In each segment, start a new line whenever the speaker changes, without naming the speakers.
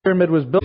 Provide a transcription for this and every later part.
pyramid was built.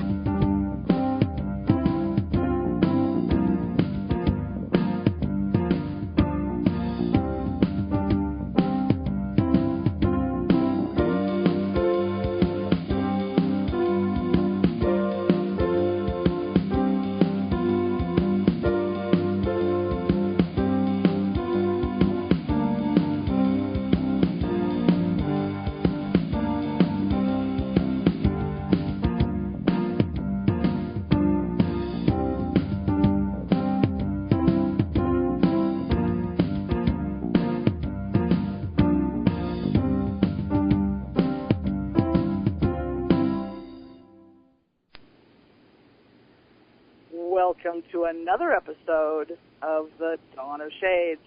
Welcome to another episode of the Dawn of Shades.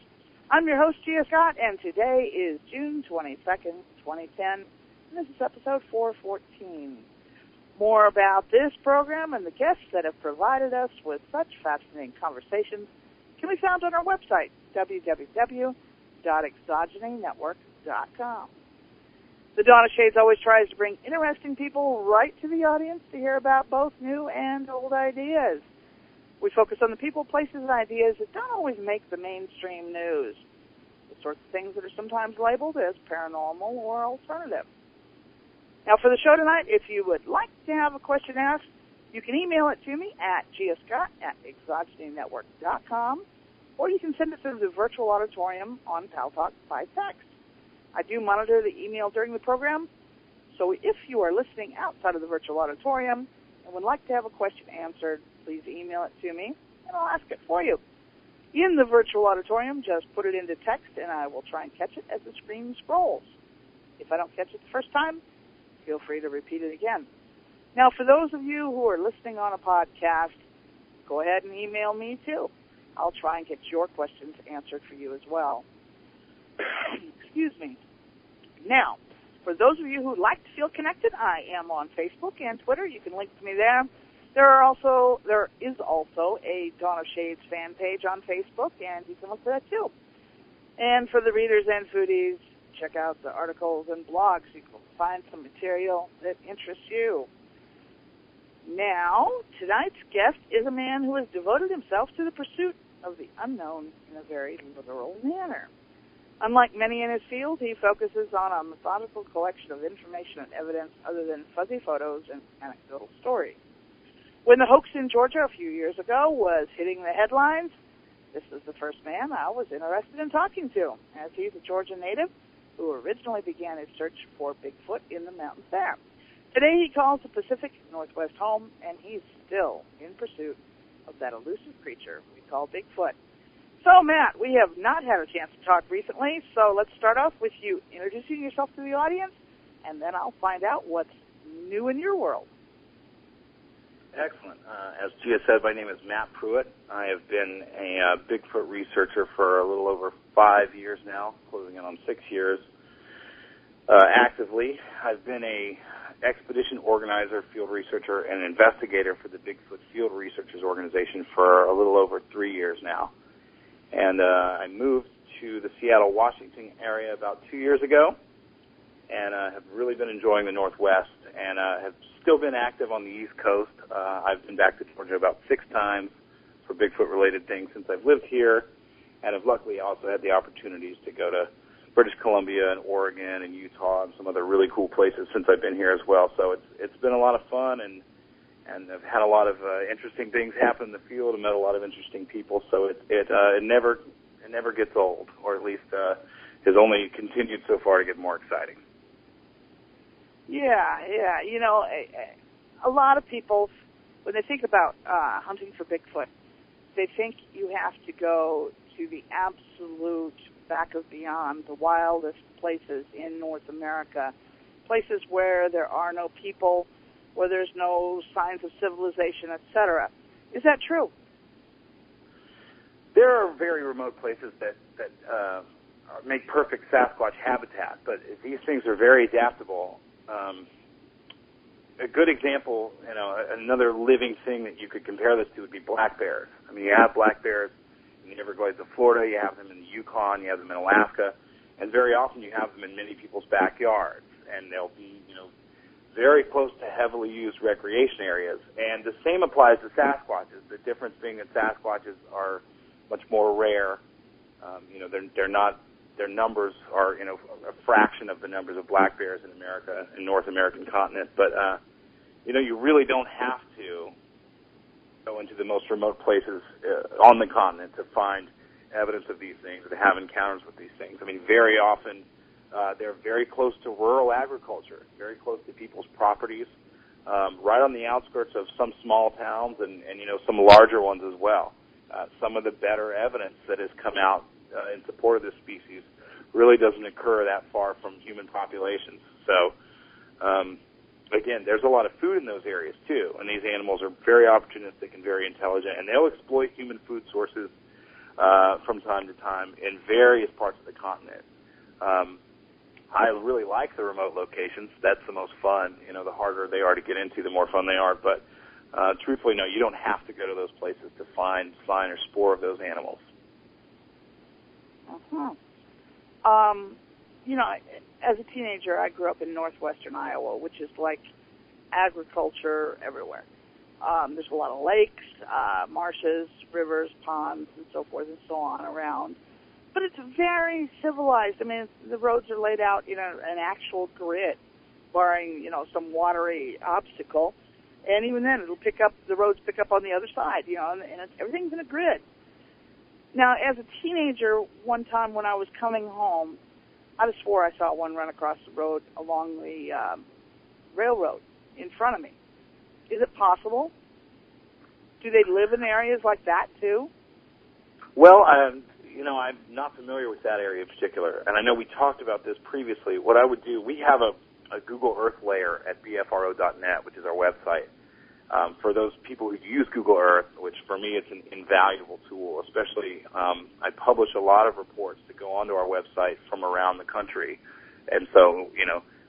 I'm your host, Gia Scott, and today is June 22nd, 2010, and this is episode 414. More about this program and the guests that have provided us with such fascinating conversations can be found on our website, www.exogenynetwork.com. The Dawn of Shades always tries to bring interesting people right to the audience to hear about both new and old ideas. We focus on the people, places, and ideas that don't always make the mainstream news, the sorts of things that are sometimes labeled as paranormal or alternative. Now, for the show tonight, if you would like to have a question asked, you can email it to me at gscott@exogenynetwork.com, or you can send it through the virtual auditorium on Paltalk by text. I do monitor the email during the program, so if you are listening outside of the virtual auditorium and would like to have a question answered, please email it to me, and I'll ask it for you. In the virtual auditorium, just put it into text, and I will try and catch it as the screen scrolls. If I don't catch it the first time, feel free to repeat it again. Now, for those of you who are listening on a podcast, go ahead and email me, too. I'll try and get your questions answered for you as well. Excuse me. Now, for those of you who like to feel connected, I am on Facebook and Twitter. You can link to me there. There is also a Dawn of Shades fan page on Facebook, and you can look for that too. And for the readers and foodies, check out the articles and blogs. You can find some material that interests you. Now, tonight's guest is a man who has devoted himself to the pursuit of the unknown in a very literal manner. Unlike many in his field, he focuses on a methodical collection of information and evidence other than fuzzy photos and anecdotal stories. When the hoax in Georgia a few years ago was hitting the headlines, this was the first man I was interested in talking to, as he's a Georgia native who originally began his search for Bigfoot in the mountains there. Today he calls the Pacific Northwest home, and he's still in pursuit of that elusive creature we call Bigfoot. So, Matt, we have not had a chance to talk recently, so let's start off with you introducing yourself to the audience, and then I'll find out what's new in your world.
Excellent. As Gia said, my name is Matt Pruitt. I have been a Bigfoot researcher for a little over 5 years now, closing in on 6 years. Actively, I've been a expedition organizer, field researcher, and investigator for the Bigfoot Field Researchers Organization for a little over 3 years now. And I moved to the Seattle, Washington area about 2 years ago, and have really been enjoying the Northwest, and have still been active on the East Coast. I've been back to Georgia about 6 times for Bigfoot-related things since I've lived here, and have luckily also had the opportunities to go to British Columbia and Oregon and Utah and some other really cool places since I've been here as well. So it's been a lot of fun, and I've had a lot of interesting things happen in the field and met a lot of interesting people. So it never gets old, or at least has only continued so far to get more exciting.
Yeah. You know, a lot of people, when they think about hunting for Bigfoot, they think you have to go to the absolute back of beyond, the wildest places in North America, places where there are no people, where there's no signs of civilization, etc. Is that true?
There are very remote places that make perfect Sasquatch habitat, but these things are very adaptable. A good example, another living thing that you could compare this to would be black bears. I mean, you have black bears in the Everglades of Florida, you have them in the Yukon, you have them in Alaska, and very often you have them in many people's backyards, and they'll be, very close to heavily used recreation areas. And the same applies to Sasquatches. The difference being that Sasquatches are much more rare. They're not. Their numbers are, a fraction of the numbers of black bears in America, in North American continent. But, you really don't have to go into the most remote places on the continent to find evidence of these things or to have encounters with these things. I mean, very often they're very close to rural agriculture, very close to people's properties, right on the outskirts of some small towns and some larger ones as well. Some of the better evidence that has come out in support of this species really doesn't occur that far from human populations. So, again, there's a lot of food in those areas, too, and these animals are very opportunistic and very intelligent, and they'll exploit human food sources from time to time in various parts of the continent. I really like the remote locations. That's the most fun. The harder they are to get into, the more fun they are. But truthfully, no, you don't have to go to those places to find sign or spore of those animals.
Uh-huh. As a teenager, I grew up in northwestern Iowa, which is like agriculture everywhere. There's a lot of lakes, marshes, rivers, ponds, and so forth and so on around. But it's very civilized. I mean, the roads are laid out in an actual grid, barring, some watery obstacle. And even then, the roads pick up on the other side, and everything's in a grid. Now, as a teenager, one time when I was coming home, I just swore I saw one run across the road along the railroad in front of me. Is it possible? Do they live in areas like that, too?
Well, I'm not familiar with that area in particular, and I know we talked about this previously. What I would do, we have a Google Earth layer at bfro.net, which is our website. For those people who use Google Earth, which for me it's an invaluable tool, especially I publish a lot of reports that go onto our website from around the country. And so,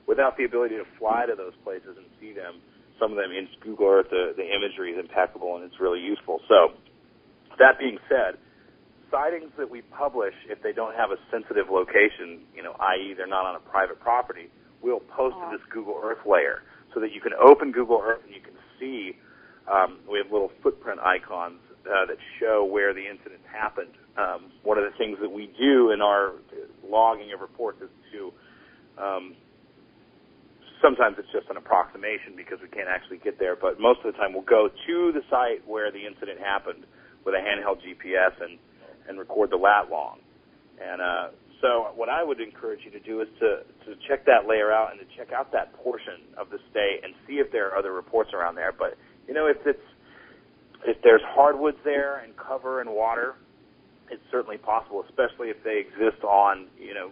without the ability to fly to those places and see them, some of them in Google Earth, the imagery is impeccable and it's really useful. So, that being said, sightings that we publish, if they don't have a sensitive location, i.e. they're not on a private property, we'll post to this Google Earth layer so that you can open Google Earth and you can see, we have little footprint icons that show where the incident happened. One of the things that we do in our logging of reports is to, sometimes it's just an approximation because we can't actually get there, but most of the time we'll go to the site where the incident happened with a handheld GPS and record the lat long. And so what I would encourage you to do is to check that layer out and to check out that portion of the state and see if there are other reports around there. But, if there's hardwoods there and cover and water, it's certainly possible, especially if they exist on,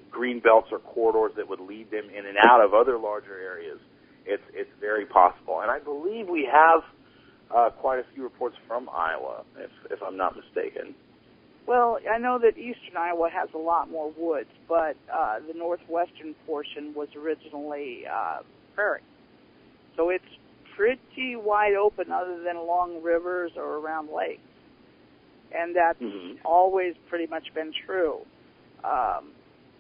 green belts or corridors that would lead them in and out of other larger areas. It's very possible. And I believe we have quite a few reports from Iowa, if I'm not mistaken.
Well, I know that eastern Iowa has a lot more woods, but the northwestern portion was originally prairie. So it's pretty wide open other than along rivers or around lakes. And that's always pretty much been true.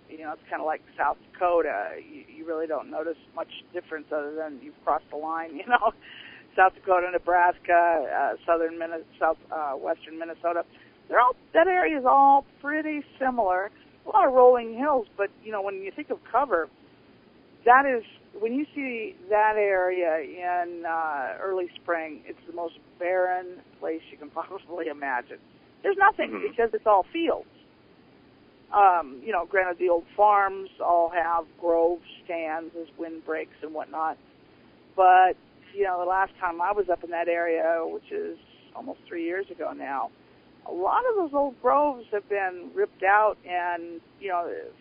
It's kind of like South Dakota. You really don't notice much difference other than you've crossed the line, South Dakota, Nebraska, western Minnesota. That area is all pretty similar. A lot of rolling hills, but when you think of cover, that is when you see that area in early spring, it's the most barren place you can possibly imagine. There's nothing because it's all fields. Granted, the old farms all have grove stands as windbreaks and whatnot, but the last time I was up in that area, which is almost 3 years ago now, a lot of those old groves have been ripped out, and,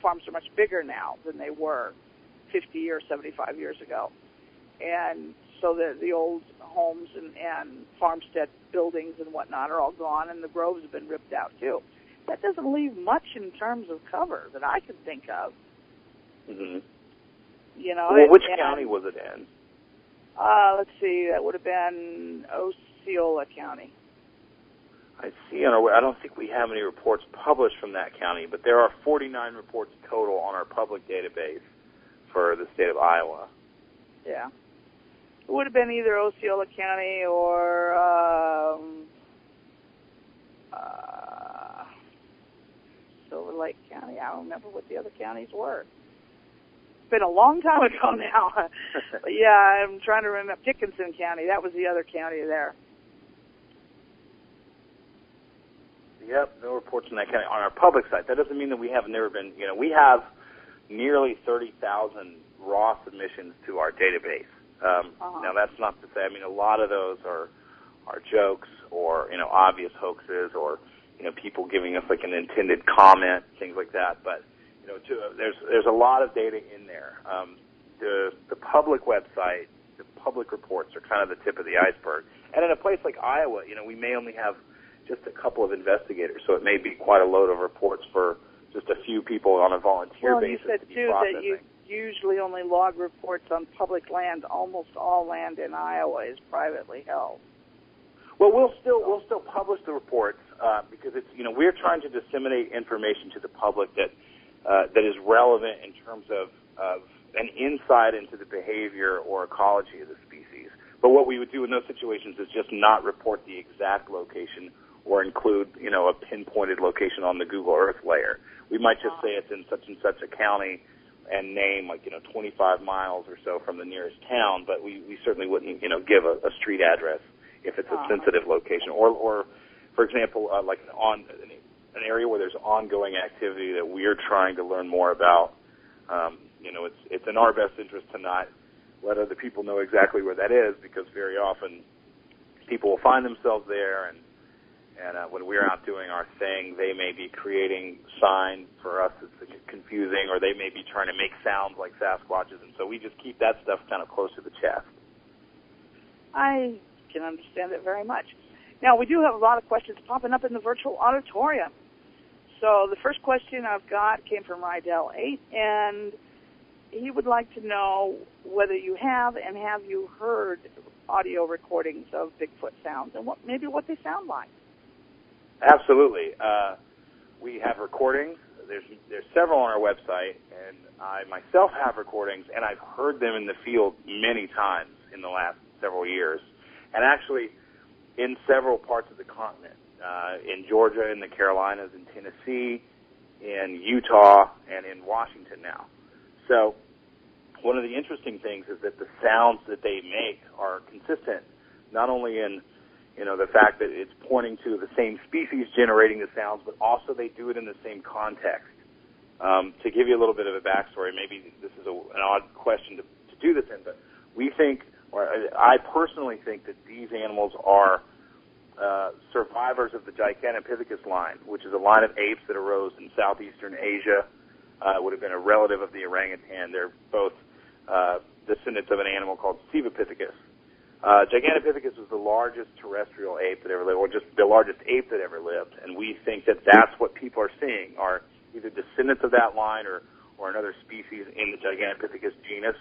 farms are much bigger now than they were 50 or 75 years ago. And so the old homes and farmstead buildings and whatnot are all gone, and the groves have been ripped out, too. That doesn't leave much in terms of cover that I can think of.
Mm-hmm. Well, which county was it in?
Let's see, that would have been Osceola County.
I see I don't think we have any reports published from that county, but there are 49 reports total on our public database for the state of Iowa.
Yeah. It would have been either Osceola County or Silver Lake County. I don't remember what the other counties were. It's been a long time ago now. But yeah, I'm trying to remember. Dickinson County, that was the other county there.
Yep, no reports in that county on our public site. That doesn't mean that we have never been, we have nearly 30,000 raw submissions to our database. Now, that's not to say, a lot of those are jokes or, obvious hoaxes or, people giving us like an intended comment, things like that. But, there's a lot of data in there. The public website, the public reports are kind of the tip of the iceberg. And in a place like Iowa, we may only have just a couple of investigators, so it may be quite a load of reports for just a few people on a volunteer basis.
You said,
to be
too,
processing.
that you usually only log reports on public land. Almost all land in Iowa is privately held.
Well, we'll still publish the reports because it's we're trying to disseminate information to the public that is relevant in terms of an insight into the behavior or ecology of the species. But what we would do in those situations is just not report the exact location or include a pinpointed location on the Google Earth layer. We might just say it's in such and such a county and name 25 miles or so from the nearest town, but we certainly wouldn't give a street address if it's a sensitive location or for example like an area where there's ongoing activity that we're trying to learn more about. It's in our best interest to not let other people know exactly where that is, because very often people will find themselves there and when we're out doing our thing, they may be creating signs for us that's confusing, or they may be trying to make sounds like Sasquatches, and so we just keep that stuff kind of close to the chest.
I can understand it very much. Now, we do have a lot of questions popping up in the virtual auditorium. So the first question I've got came from Rydell 8, and he would like to know whether you have you heard audio recordings of Bigfoot sounds and what they sound like.
Absolutely. We have recordings. There's several on our website, and I myself have recordings, and I've heard them in the field many times in the last several years, and actually in several parts of the continent, in Georgia, in the Carolinas, in Tennessee, in Utah, and in Washington now. So one of the interesting things is that the sounds that they make are consistent, not only in the fact that it's pointing to the same species generating the sounds, but also they do it in the same context. To give you a little bit of a backstory, maybe this is an odd question to do this in, but we think, or I personally think, that these animals are survivors of the Gigantopithecus line, which is a line of apes that arose in southeastern Asia. Would have been a relative of the orangutan. They're both descendants of an animal called Sevipithecus. Gigantopithecus was the largest terrestrial ape that ever lived, or just the largest ape that ever lived, and we think that that's what people are seeing, are either descendants of that line or another species in the Gigantopithecus genus.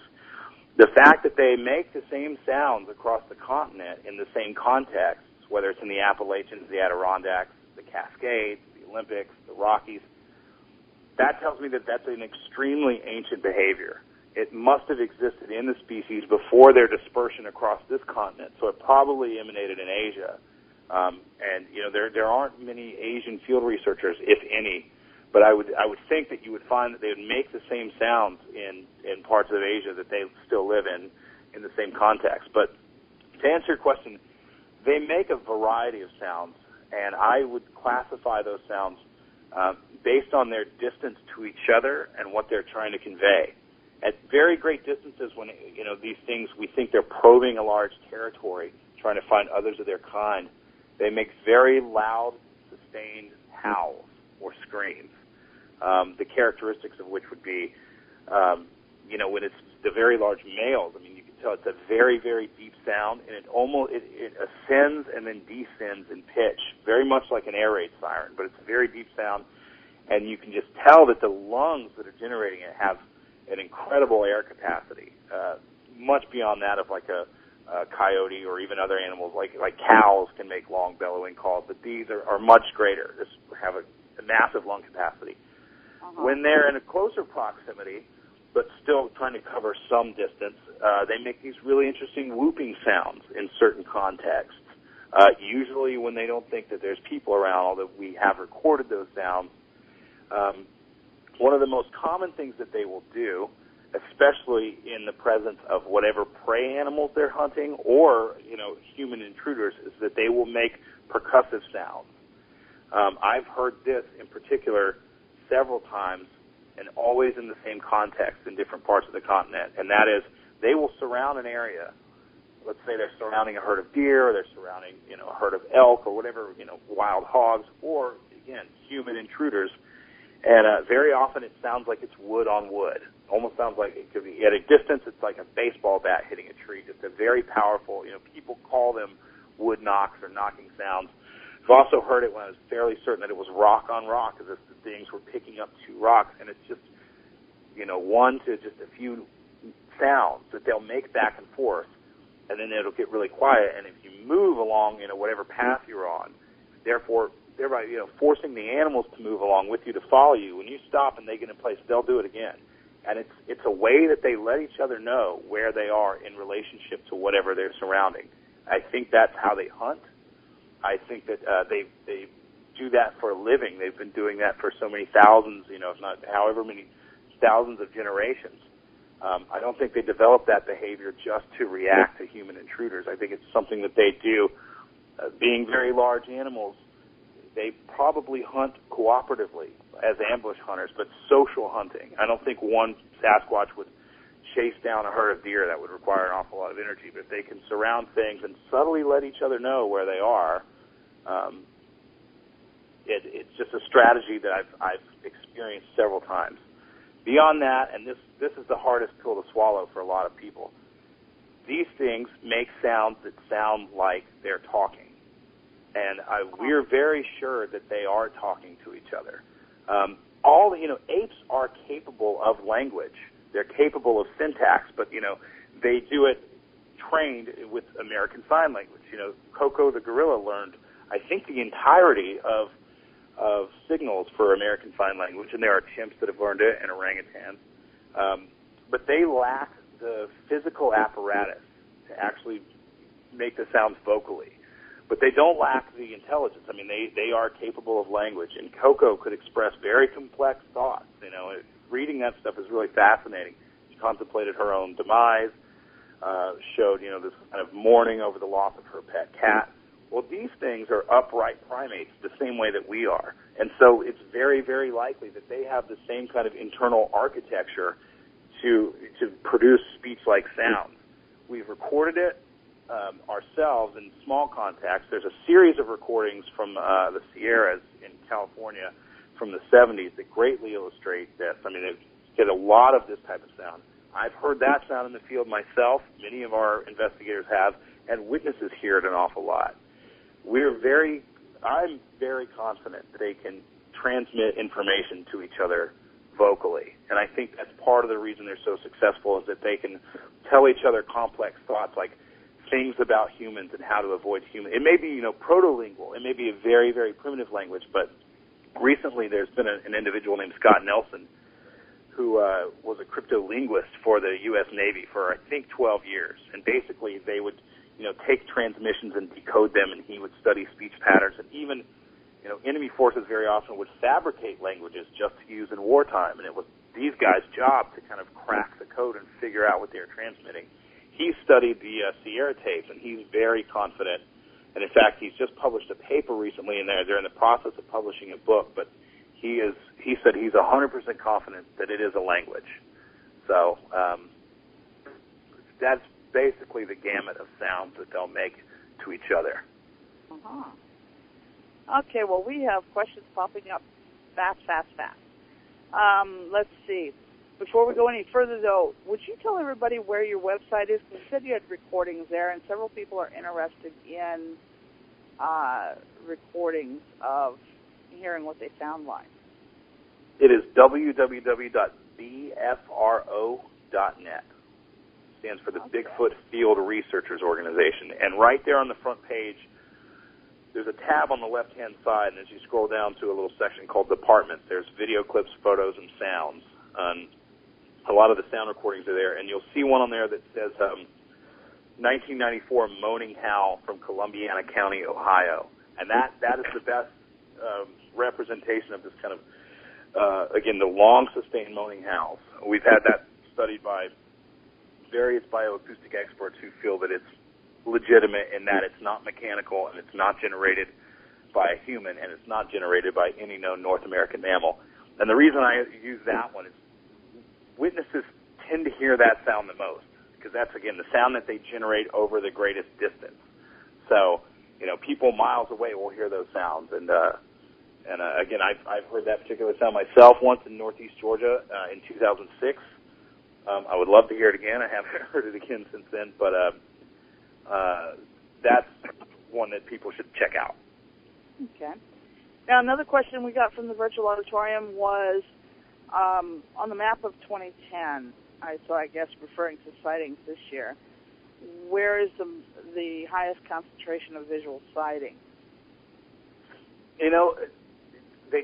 The fact that they make the same sounds across the continent in the same contexts, whether it's in the Appalachians, the Adirondacks, the Cascades, the Olympics, the Rockies, that tells me that that's an extremely ancient behavior. It must have existed in the species before their dispersion across this continent, so it probably emanated in Asia. And there aren't many Asian field researchers, if any, but I would think that you would find that they would make the same sounds in parts of Asia that they still live in the same context. But to answer your question, they make a variety of sounds, and I would classify those sounds based on their distance to each other and what they're trying to convey. At very great distances, when these things, we think they're probing a large territory, trying to find others of their kind, they make very loud, sustained howls or screams. The characteristics of which would be, when it's the very large males. I mean, you can tell it's a very, very deep sound, and it ascends and then descends in pitch, very much like an air raid siren, but it's a very deep sound, and you can just tell that the lungs that are generating it have an incredible air capacity, much beyond that of like a coyote or even other animals, like cows can make long bellowing calls, but these are much greater. They have a massive lung capacity. When they're in a closer proximity, but still trying to cover some distance. They make these really interesting whooping sounds in certain contexts. Usually when they don't think that there's people around, although we have recorded those sounds. One of the most common things that they will do, especially in the presence of whatever prey animals they're hunting or, human intruders, is that they will make percussive sounds. I've heard this in particular several times and always in the same context in different parts of the continent, and that is they will surround an area. Let's say they're surrounding a herd of deer, or they're surrounding, a herd of elk or whatever, wild hogs, or, again, human intruders. And very often it sounds like it's wood on wood. Almost sounds like it could be, at a distance, it's like a baseball bat hitting a tree. Just a very powerful, people call them wood knocks or knocking sounds. I've also heard it when I was fairly certain that it was rock on rock, as if the things were picking up two rocks. And it's just, one to just a few sounds that they'll make back and forth, and then it'll get really quiet. And if you move along, whatever path you're on, thereby, forcing the animals to move along with you to follow you. When you stop and they get in place, they'll do it again. And it's a way that they let each other know where they are in relationship to whatever they're surrounding. I think that's how they hunt. I think that they do that for a living. They've been doing that for so many thousands, if not however many thousands of generations. I don't think they developed that behavior just to react to human intruders. I think it's something that they do. Being very large animals, they probably hunt cooperatively as ambush hunters, but social hunting. I don't think one Sasquatch would chase down a herd of deer. That would require an awful lot of energy. But if they can surround things and subtly let each other know where they are, it's just a strategy that I've experienced several times. Beyond that, and this is the hardest pill to swallow for a lot of people, these things make sounds that sound like they're talking. And we're very sure that they are talking to each other. Apes are capable of language. They're capable of syntax, but, they do it trained with American Sign Language. Koko the gorilla learned, I think, the entirety of signals for American Sign Language, and there are chimps that have learned it and orangutans. But they lack the physical apparatus to actually make the sounds vocally. But they don't lack the intelligence. I mean, they are capable of language, and Koko could express very complex thoughts. Reading that stuff is really fascinating. She contemplated her own demise, showed, this kind of mourning over the loss of her pet cat. Well, these things are upright primates the same way that we are. And so it's very, very likely that they have the same kind of internal architecture to produce speech-like sounds. We've recorded it ourselves in small contacts. There's a series of recordings from the Sierras in California from the 70s that greatly illustrate this. I mean, they get a lot of this type of sound. I've heard that sound in the field myself. Many of our investigators have, and witnesses hear it an awful lot. I'm very confident that they can transmit information to each other vocally, and I think that's part of the reason they're so successful, is that they can tell each other complex thoughts like things about humans and how to avoid humans. It may be, proto-lingual. It may be a very, very primitive language, but recently there's been an individual named Scott Nelson who was a cryptolinguist for the U.S. Navy for, I think, 12 years. And basically they would, take transmissions and decode them, and he would study speech patterns. And even, enemy forces very often would fabricate languages just to use in wartime. And it was these guys' job to kind of crack the code and figure out what they were transmitting. He studied the Sierra tapes, and he's very confident. And in fact, he's just published a paper recently, and they're in the process of publishing a book. But he said he's 100% confident that it is a language. So that's basically the gamut of sounds that they'll make to each other.
Uh-huh. Okay, well, we have questions popping up fast. Let's see. Before we go any further, though, would you tell everybody where your website is? You said you had recordings there, and several people are interested in recordings of hearing what they sound like.
It is www.bfro.net. Stands for the Bigfoot Field Researchers Organization. And right there on the front page, there's a tab on the left-hand side, and as you scroll down to a little section called Departments, there's video clips, photos, and sounds. a lot of the sound recordings are there, and you'll see one on there that says 1994 Moaning Howl from Columbiana County, Ohio. And that is the best representation of this kind of, again, the long sustained moaning howls. We've had that studied by various bioacoustic experts who feel that it's legitimate in that it's not mechanical and it's not generated by a human and it's not generated by any known North American mammal. And the reason I use that one is witnesses tend to hear that sound the most because that's, again, the sound that they generate over the greatest distance. So, people miles away will hear those sounds. And again, I've heard that particular sound myself once in northeast Georgia in 2006. I would love to hear it again. I haven't heard it again since then, but that's one that people should check out.
Okay. Now, another question we got from the virtual auditorium was on the map of 2010, so I guess referring to sightings this year, where is the highest concentration of visual sightings?
They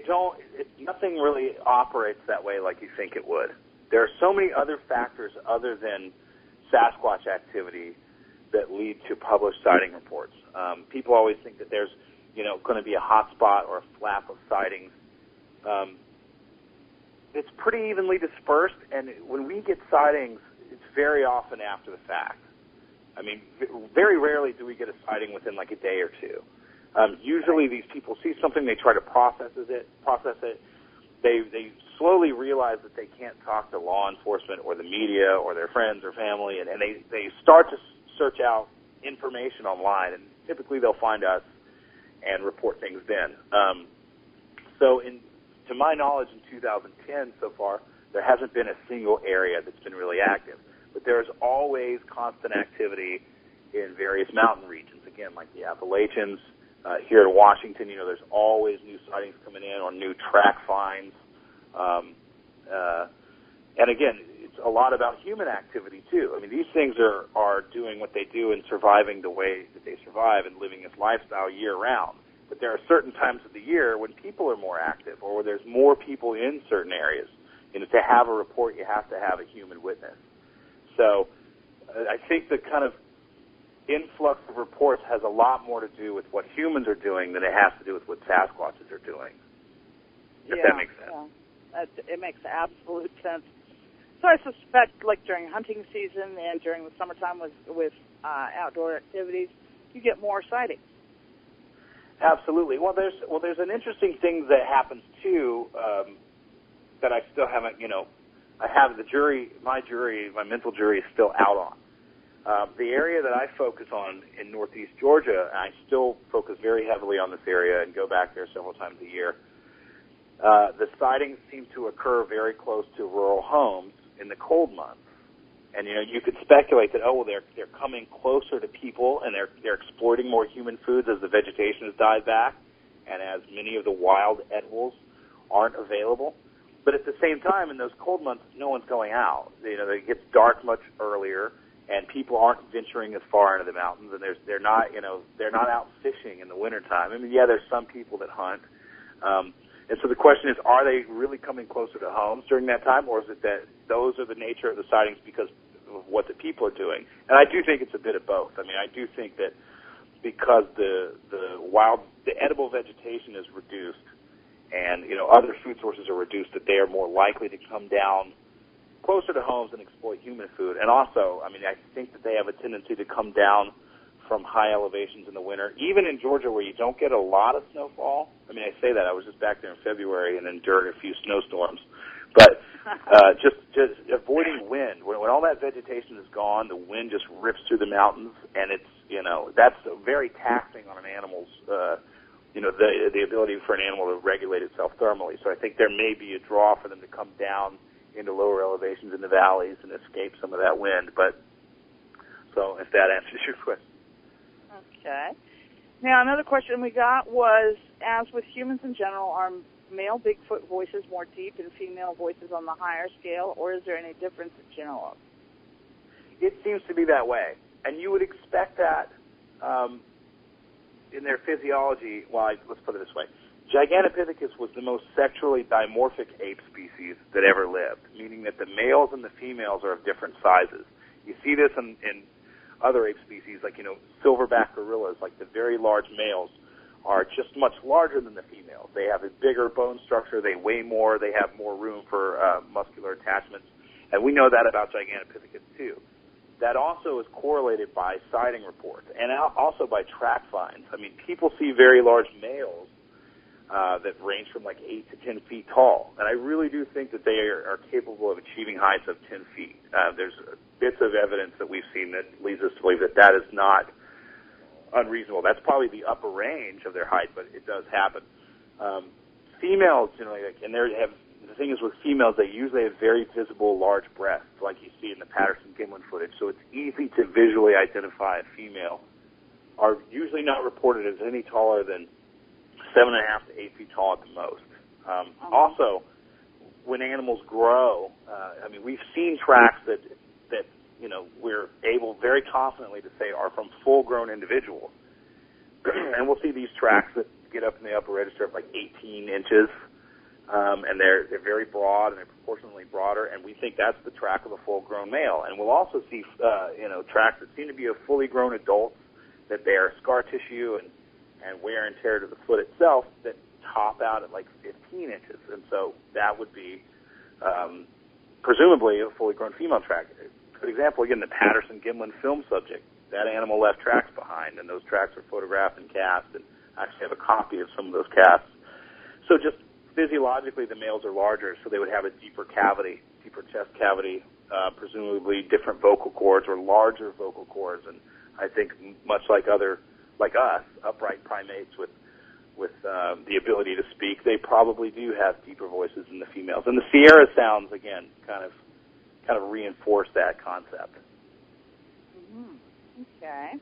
don't, nothing really operates that way like you think it would. There are so many other factors other than Sasquatch activity that lead to published sighting reports. People always think that there's, going to be a hot spot or a flap of sightings. It's pretty evenly dispersed, and when we get sightings, it's very often after the fact. I mean, very rarely do we get a sighting within like a day or two. Usually these people see something, they try to process it. They slowly realize that they can't talk to law enforcement or the media or their friends or family, and they start to search out information online, and typically they'll find us and report things then. To my knowledge, in 2010 so far, there hasn't been a single area that's been really active. But there's always constant activity in various mountain regions, again, like the Appalachians. Here in Washington, there's always new sightings coming in or new track finds. And again, it's a lot about human activity, too. I mean, these things are doing what they do and surviving the way that they survive and living this lifestyle year-round. But there are certain times of the year when people are more active or where there's more people in certain areas. To have a report, you have to have a human witness. So I think the kind of influx of reports has a lot more to do with what humans are doing than it has to do with what Sasquatches are doing. If that makes sense.
Yeah. It makes absolute sense. So I suspect, like during hunting season and during the summertime with outdoor activities, you get more sightings.
Absolutely. Well, there's an interesting thing that happens too that I still haven't. I have my mental jury is still out on. The area that I focus on in northeast Georgia, and I still focus very heavily on this area and go back there several times a year. The sightings seem to occur very close to rural homes in the cold months. And, you could speculate that, they're coming closer to people and they're exploiting more human foods as the vegetation has died back and as many of the wild edibles aren't available. But at the same time, in those cold months, no one's going out. It gets dark much earlier and people aren't venturing as far into the mountains and they're not out fishing in the wintertime. I mean, yeah, there's some people that hunt. And so the question is, are they really coming closer to homes during that time, or is it that those are the nature of the sightings because of what the people are doing? And I do think it's a bit of both. I mean, I do think that because the edible vegetation is reduced and, other food sources are reduced, that they are more likely to come down closer to homes and exploit human food. And also, I mean, I think that they have a tendency to come down from high elevations in the winter, even in Georgia where you don't get a lot of snowfall. I mean, I say that. I was just back there in February and endured a few snowstorms. But just avoiding wind. When all that vegetation is gone, the wind just rips through the mountains, and it's, that's very taxing on an animal's, the ability for an animal to regulate itself thermally. So I think there may be a draw for them to come down into lower elevations in the valleys and escape some of that wind. But so if that answers your question.
Okay. Now, another question we got was, as with humans in general, are male Bigfoot voices more deep and female voices on the higher scale, or is there any difference that you know of?
It seems to be that way. And you would expect that in their physiology. Well, let's put it this way. Gigantopithecus was the most sexually dimorphic ape species that ever lived, meaning that the males and the females are of different sizes. You see this in other ape species, like, silverback gorillas, like the very large males are just much larger than the females. They have a bigger bone structure, they weigh more, they have more room for muscular attachments, and we know that about Gigantopithecus too. That also is correlated by sighting reports and also by track finds. I mean, people see very large males that range from like 8 to 10 feet tall, and I really do think that they are capable of achieving heights of 10 feet. There's bits of evidence that we've seen that leads us to believe that that is not unreasonable. That's probably the upper range of their height, but it does happen. Females generally, the thing is with females, they usually have very visible large breasts, like you see in the Patterson-Gimlin footage, so it's easy to visually identify a female. Are usually not reported as any taller than 7.5 to 8 feet tall at the most. Also, when animals grow, we've seen tracks that we're able very confidently to say are from full-grown individuals. And we'll see these tracks that get up in the upper register of like 18 inches, and they're very broad and they're proportionally broader, and we think that's the track of a full-grown male. And we'll also see tracks that seem to be of fully grown adults, that bear scar tissue and wear and tear to the foot itself that top out at like 15 inches. And so that would be presumably a fully grown female track. For example, again, the Patterson-Gimlin film subject, that animal left tracks behind, and those tracks are photographed and cast, and I actually have a copy of some of those casts. So just physiologically, the males are larger, so they would have a deeper cavity, deeper chest cavity, presumably different vocal cords or larger vocal cords, and I think much like us, upright primates with the ability to speak, they probably do have deeper voices than the females. And the Sierra sounds, again, kind of reinforce that concept.
Mm-hmm. Okay.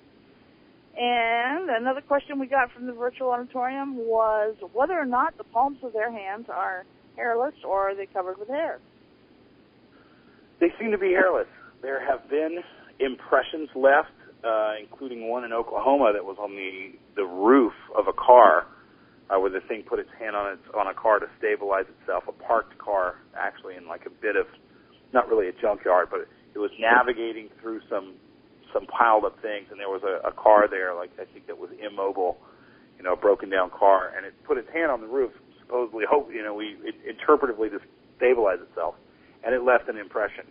And another question we got from the virtual auditorium was whether or not the palms of their hands are hairless or are they covered with hair?
They seem to be hairless. There have been impressions left, including one in Oklahoma that was on the roof of a car, where the thing put its hand on a car to stabilize itself, a parked car, actually, in like a bit of, not really a junkyard, but it was navigating through some piled up things, and there was a car there, like I think that was immobile, a broken down car, and it put its hand on the roof, supposedly, it interpretively to stabilize itself, and it left an impression.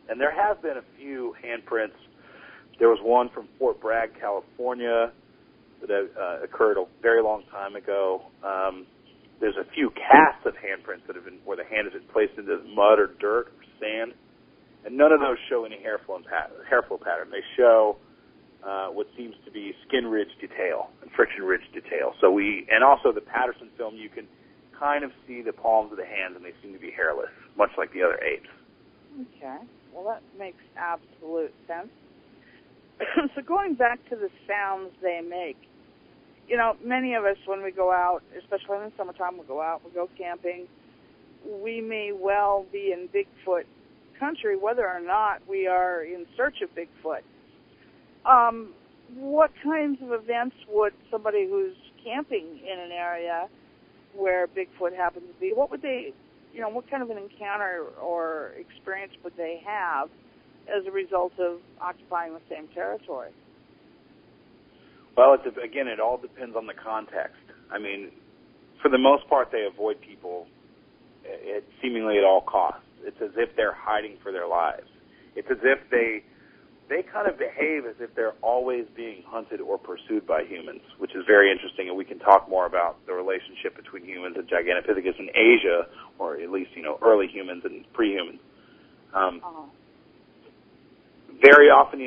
And there have been a few handprints. There was one from Fort Bragg, California, that occurred a very long time ago. There's a few casts of handprints that have been where the hand has been placed into mud or dirt or sand, and none of those show any hair flow pattern. They show what seems to be skin ridge detail and friction ridge detail. And also the Patterson film, you can kind of see the palms of the hands, and they seem to be hairless, much like the other apes.
Okay. Well, that makes absolute sense. So going back to the sounds they make, many of us, when we go out, especially in the summertime, we go camping, we may well be in Bigfoot country, whether or not we are in search of Bigfoot. What kinds of events would somebody who's camping in an area where Bigfoot happens to be, what would they, what kind of an encounter or experience would they have as a result of occupying the same territory?
Well, it all depends on the context. I mean, for the most part, they avoid people seemingly at all costs. It's as if they're hiding for their lives. It's as if they kind of behave as if they're always being hunted or pursued by humans, which is very interesting, and we can talk more about the relationship between humans and Gigantopithecus in Asia, or at least, early humans and pre-humans. Very often,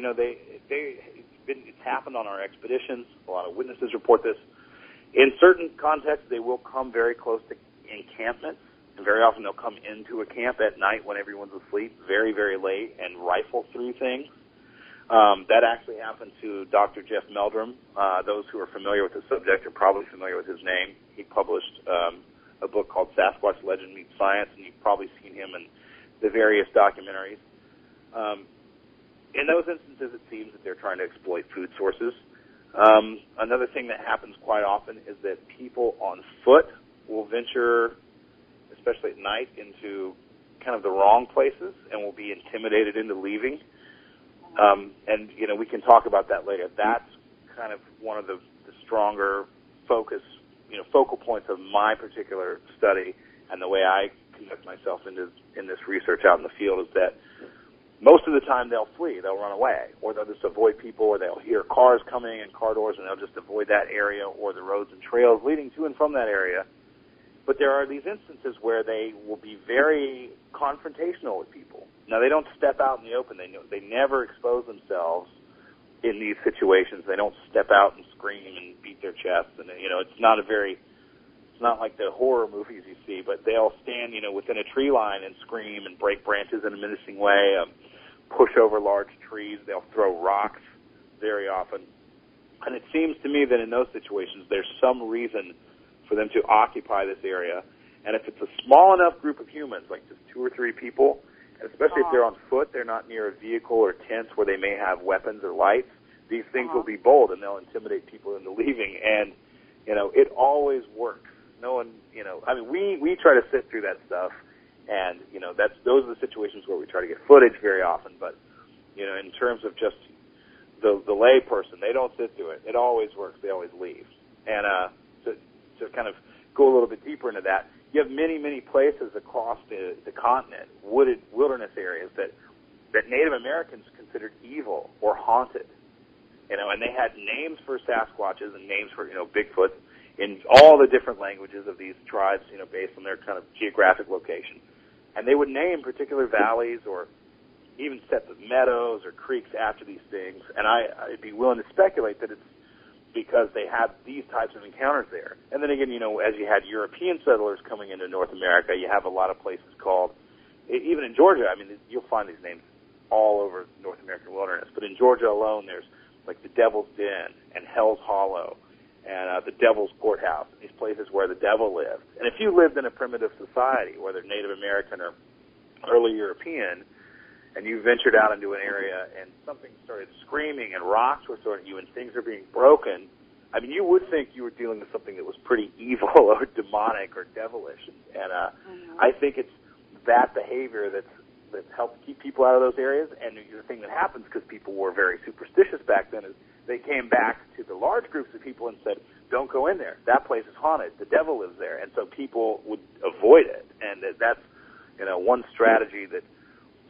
it's happened on our expeditions. A lot of witnesses report this. In certain contexts, they will come very close to encampments, and very often they'll come into a camp at night when everyone's asleep, very, very late, and rifle through things. That actually happened to Dr. Jeff Meldrum. Those who are familiar with the subject are probably familiar with his name. He published a book called Sasquatch Legend Meets Science, and you've probably seen him in the various documentaries. In those instances, it seems that they're trying to exploit food sources. Another thing that happens quite often is that people on foot venture, especially at night, into kind of the wrong places and will be intimidated into leaving. And, you know, we can talk about that later. That's kind of one of the stronger focal points of my particular study and the way I conduct myself in this research out in the field is that most of the time they'll flee, they'll run away, or they'll just avoid people, or they'll hear cars coming and car doors, and they'll just avoid that area or the roads and trails leading to and from that area. But there are these instances where they will be very confrontational with people. Now, they don't step out in the open. They never expose themselves in these situations. They don't step out and scream and beat their chests. And, you know, it's not like the horror movies you see, but they'll stand, you know, within a tree line and scream and break branches in a menacing way, push over large trees. They'll throw rocks very often. And it seems to me that in those situations there's some reason for them to occupy this area. And if it's a small enough group of humans, like just 2 or 3 people, and especially if they're on foot, they're not near a vehicle or tents where they may have weapons or lights, these things will be bold and they'll intimidate people into leaving. And, you know, it always works. No one, you know, I mean, we try to sit through that stuff, and, you know, those are the situations where we try to get footage very often. But, you know, in terms of just the lay person, they don't sit through it. It always works. They always leave. And to kind of go a little bit deeper into that, you have many, many places across the continent, wooded wilderness areas that Native Americans considered evil or haunted. You know, and they had names for Sasquatches and names for, you know, Bigfoot in all the different languages of these tribes, you know, based on their kind of geographic location. And they would name particular valleys or even sets of meadows or creeks after these things. And I'd be willing to speculate that it's because they had these types of encounters there. And then again, you know, as you had European settlers coming into North America, you have a lot of places called, even in Georgia, I mean, you'll find these names all over North American wilderness. But in Georgia alone, there's like the Devil's Den and Hell's Hollow and the Devil's Courthouse, these places where the devil lived. And if you lived in a primitive society, whether Native American or early European, and you ventured out into an area and something started screaming and rocks were thrown at you and things are being broken, I mean, you would think you were dealing with something that was pretty evil or demonic or devilish. And I think it's that behavior that's helped keep people out of those areas. And the thing that happens, because people were very superstitious back then, is they came back to the large groups of people and said, don't go in there. That place is haunted. The devil lives there. And so people would avoid it. And that's, you know, one strategy that,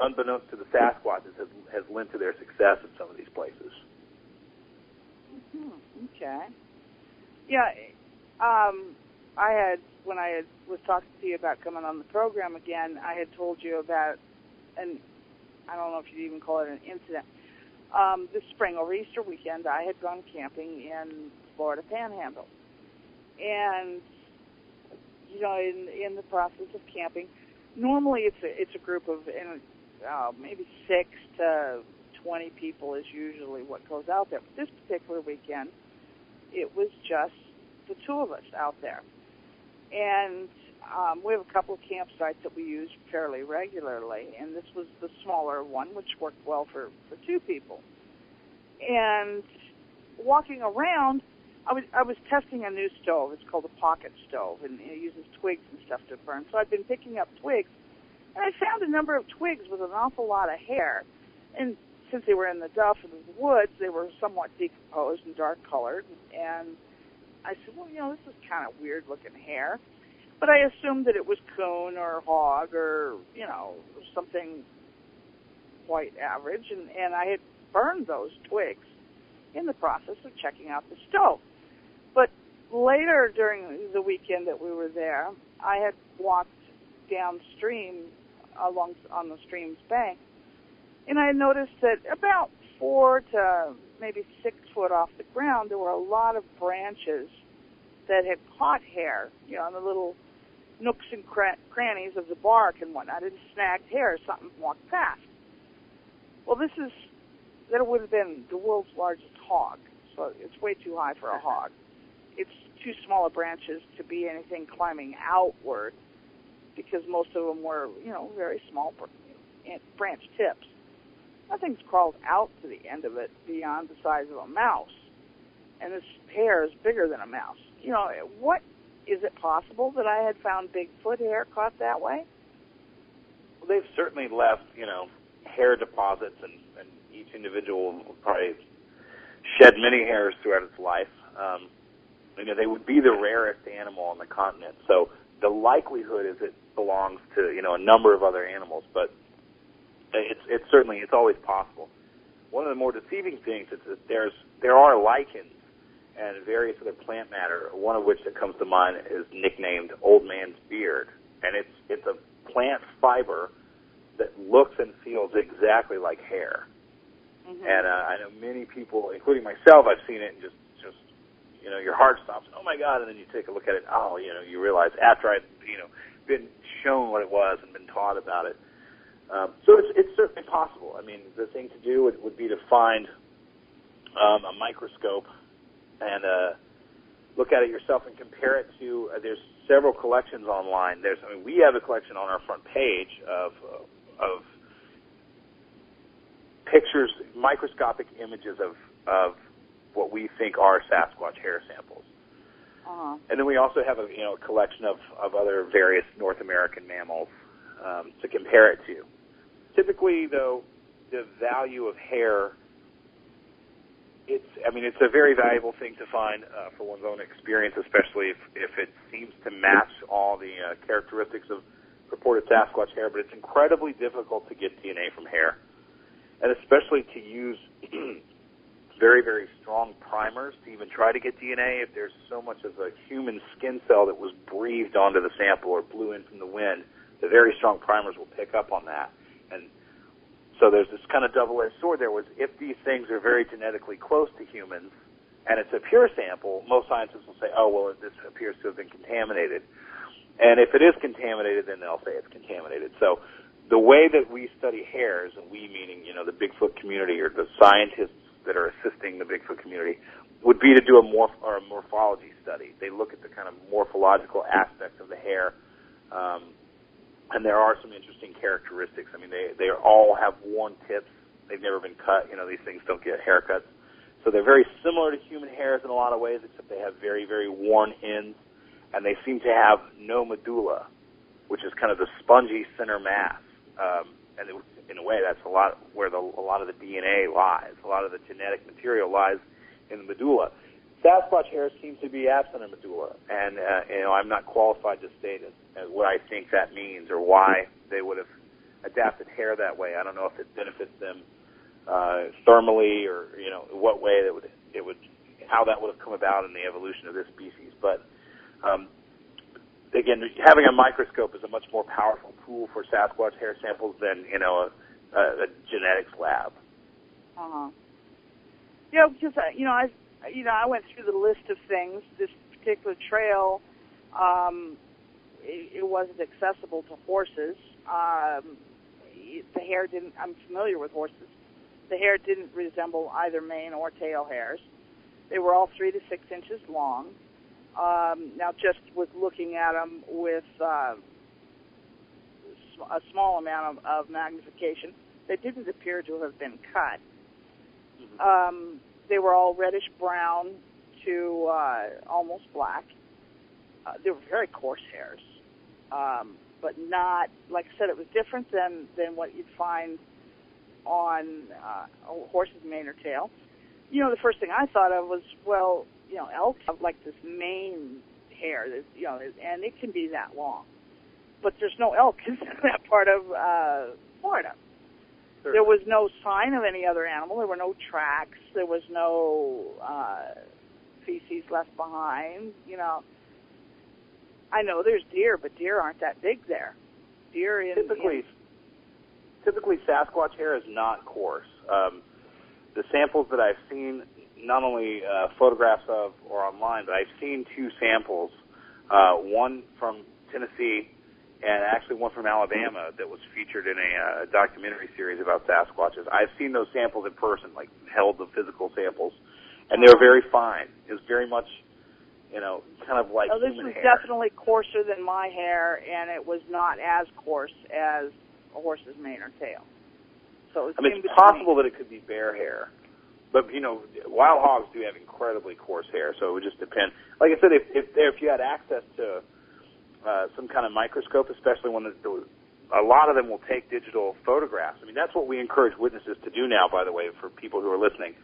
unbeknownst to the Sasquatches, has lent to their success in some of these places.
Okay. Yeah, when I was talking to you about coming on the program again, I had told you about, and I don't know if you'd even call it an incident. This spring, over Easter weekend, I had gone camping in Florida Panhandle. And, you know, in the process of camping, normally it's a group of maybe 6 to 20 people is usually what goes out there. But this particular weekend, it was just the 2 of us out there. And we have a couple of campsites that we use fairly regularly, and this was the smaller one, which worked well for 2 people. And walking around, I was testing a new stove. It's called a pocket stove, and it uses twigs and stuff to burn. So I've been picking up twigs, and I found a number of twigs with an awful lot of hair. And since they were in the duff of the woods, they were somewhat decomposed and dark-colored. And I said, well, you know, this is kind of weird-looking hair. But I assumed that it was coon or hog or, you know, something quite average. And I had burned those twigs in the process of checking out the stove. But later during the weekend that we were there, I had walked downstream on the stream's bank, and I noticed that about 4 to maybe 6 foot off the ground, there were a lot of branches that had caught hair, you know, in the little nooks and crannies of the bark and whatnot. It snagged hair. Something walked past. Well, that would have been the world's largest hog, so it's way too high for a hog. It's too small of branches to be anything climbing outward, because most of them were, you know, very small branch tips. Nothing's crawled out to the end of it beyond the size of a mouse, and this hair is bigger than a mouse. You know, what is it possible that I had found Bigfoot hair caught that way?
Well, they've certainly left, hair deposits, and each individual will probably shed many hairs throughout its life. They would be the rarest animal on the continent. So the likelihood is it belongs to, a number of other animals, but it's always possible. One of the more deceiving things is that there are lichens and various other plant matter, one of which that comes to mind is nicknamed Old Man's Beard. And it's a plant fiber that looks and feels exactly like hair. Mm-hmm. And I know many people, including myself, I've seen it and just your heart stops. Oh, my God. And then you take a look at it. Oh, you realize after I'd, been shown what it was and been taught about it. So it's certainly possible. I mean, the thing to do would be to find a microscope and look at it yourself and compare it to. There's several collections online. We have a collection on our front page of pictures, microscopic images of what we think are Sasquatch hair samples. Uh-huh. And then we also have a collection of other various North American mammals to compare it to. Typically, though, the value of hair, it's a very valuable thing to find for one's own experience, especially if it seems to match all the characteristics of purported Sasquatch hair, but it's incredibly difficult to get DNA from hair, and especially to use very, very strong primers to even try to get DNA. If there's so much of a human skin cell that was breathed onto the sample or blew in from the wind, the very strong primers will pick up on that. And so there's this kind of double-edged sword there, was if these things are very genetically close to humans and it's a pure sample, most scientists will say, oh, well, this appears to have been contaminated. And if it is contaminated, then they'll say it's contaminated. So the way that we study hairs, and we meaning, the Bigfoot community or the scientists that are assisting the Bigfoot community, would be to do a morphology study. They look at the kind of morphological aspects of the hair, and there are some interesting characteristics. I mean, they all have worn tips. They've never been cut. These things don't get haircuts. So they're very similar to human hairs in a lot of ways, except they have very, very worn ends, and they seem to have no medulla, which is kind of the spongy center mass. And in a way, that's a lot where a lot of the DNA lies. A lot of the genetic material lies in the medulla. Sasquatch hairs seem to be absent of medulla, and I'm not qualified to state what I think that means or why they would have adapted hair that way. I don't know if it benefits them thermally or what way how that would have come about in the evolution of this species. But again, having a microscope is a much more powerful tool for Sasquatch hair samples than a genetics lab.
Uh-huh. Because I went through the list of things. This particular trail, it wasn't accessible to horses. The hair didn't. I'm familiar with horses. The hair didn't resemble either mane or tail hairs. They were all 3 to 6 inches long. Now, just with looking at them with a small amount of magnification, they didn't appear to have been cut. Mm-hmm. They were all reddish brown to almost black. They were very coarse hairs, but not, like I said, it was different than what you'd find on a horse's mane or tail. The first thing I thought of was, well, elk have like this mane hair, and it can be that long. But there's no elk in that part of Florida. Sure. There was no sign of any other animal. There were no tracks. There was no feces left behind. I know there's deer, but deer aren't that big there. Deer
typically Sasquatch hair is not coarse. The samples that I've seen, not only photographs of or online, but I've seen 2 samples, one from Tennessee and actually one from Alabama that was featured in a documentary series about Sasquatches. I've seen those samples in person, like held the physical samples, and they were very fine. It was very much, kind of like human hair. This was
definitely coarser than my hair, and it was not as coarse as a horse's mane or tail. So it's
possible that it could be bear hair. But, wild hogs do have incredibly coarse hair, so it would just depend. Like I said, if you had access to some kind of microscope, especially when a lot of them will take digital photographs. I mean, that's what we encourage witnesses to do now, by the way, for people who are listening.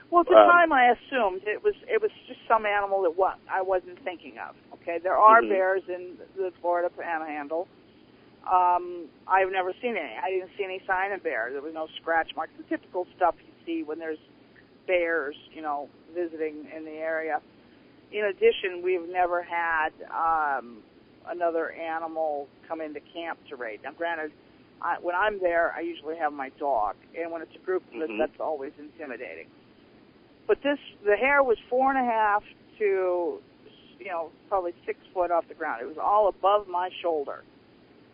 Well, at the time, I assumed it was just some animal that I wasn't thinking of. Okay, there are bears in the Florida Panhandle. I've never seen any. I didn't see any sign of bear. There was no scratch marks, the typical stuff you see when there's bears, visiting in the area. In addition, we've never had another animal come into camp to raid. Now, granted, when I'm there, I usually have my dog, and when it's a group of us, that's always intimidating. But the hair was 4.5 to, probably 6 foot off the ground. It was all above my shoulder.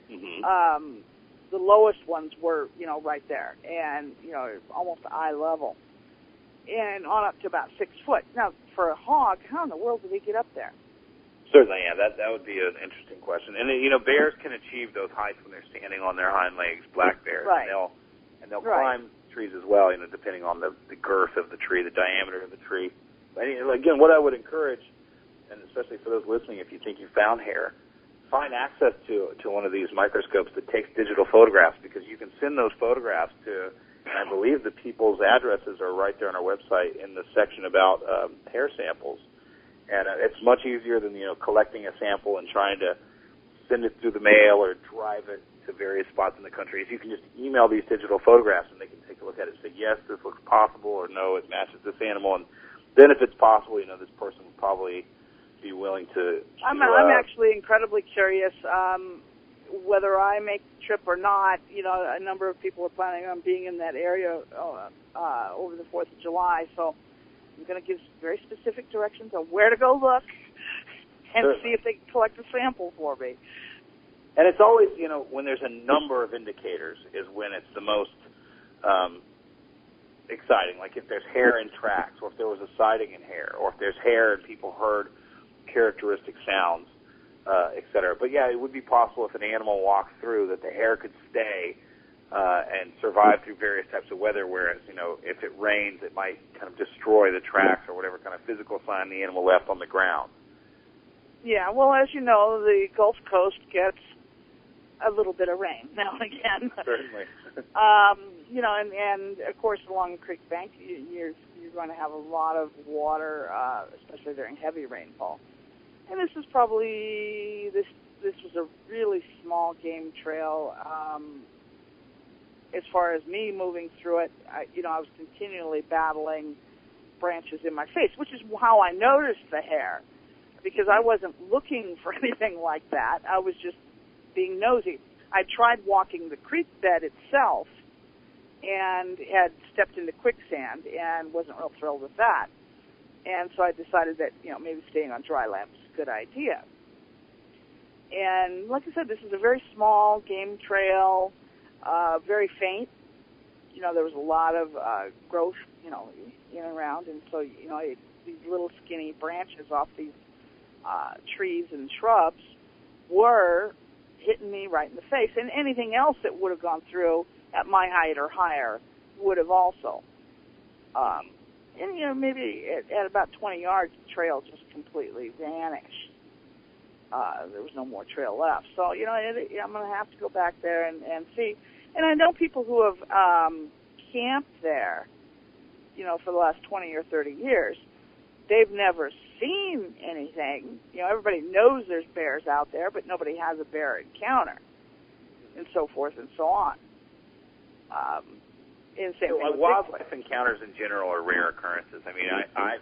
The lowest ones were, right there, and, almost eye level, and on up to about 6 foot. Now, for a hog, how in the world did he get up there?
Certainly, yeah, that would be an interesting question. And, bears can achieve those heights when they're standing on their hind legs, black bears.
Right.
And they'll climb trees as well, depending on the girth of the tree, the diameter of the tree. But, again, what I would encourage, and especially for those listening, if you think you found hair, find access to one of these microscopes that takes digital photographs, because you can send those photographs to, and I believe the people's addresses are right there on our website in the section about hair samples. And it's much easier than, collecting a sample and trying to send it through the mail or drive it to various spots in the country. If you can just email these digital photographs and they can take a look at it and say, yes, this looks possible, or no, it matches this animal. And then if it's possible, this person would probably be willing to... I'm
actually incredibly curious whether I make the trip or not. A number of people are planning on being in that area over the 4th of July, so I'm going to give very specific directions on where to go look and see if they can collect a sample for me.
And it's always, when there's a number of indicators is when it's the most exciting. Like if there's hair in tracks, or if there was a sighting in hair, or if there's hair and people heard characteristic sounds, et cetera. But, yeah, it would be possible if an animal walked through that the hair could stay and survive through various types of weather, whereas, if it rains, it might kind of destroy the tracks or whatever kind of physical sign the animal left on the ground.
Yeah, well, as you know, the Gulf Coast gets a little bit of rain now and again.
Certainly.
And of course, along the creek bank, you're going to have a lot of water, especially during heavy rainfall. And this was a really small game trail. As far as me moving through it, I was continually battling branches in my face, which is how I noticed the hair, because I wasn't looking for anything like that. I was just being nosy. I tried walking the creek bed itself and had stepped into quicksand and wasn't real thrilled with that. And so I decided that, maybe staying on dry land was a good idea. And like I said, this is a very small game trail, very faint. There was a lot of growth, in and around. And so, these little skinny branches off these trees and shrubs were hitting me right in the face. And anything else that would have gone through at my height or higher would have also. And, maybe at about 20 yards, the trail just completely vanished. There was no more trail left. So, I'm going to have to go back there and see. And I know people who have camped there, for the last 20 or 30 years. They've never seen anything. Everybody knows there's bears out there, but nobody has a bear encounter, and so forth and so on.
Wildlife encounters in general are rare occurrences. I mean, I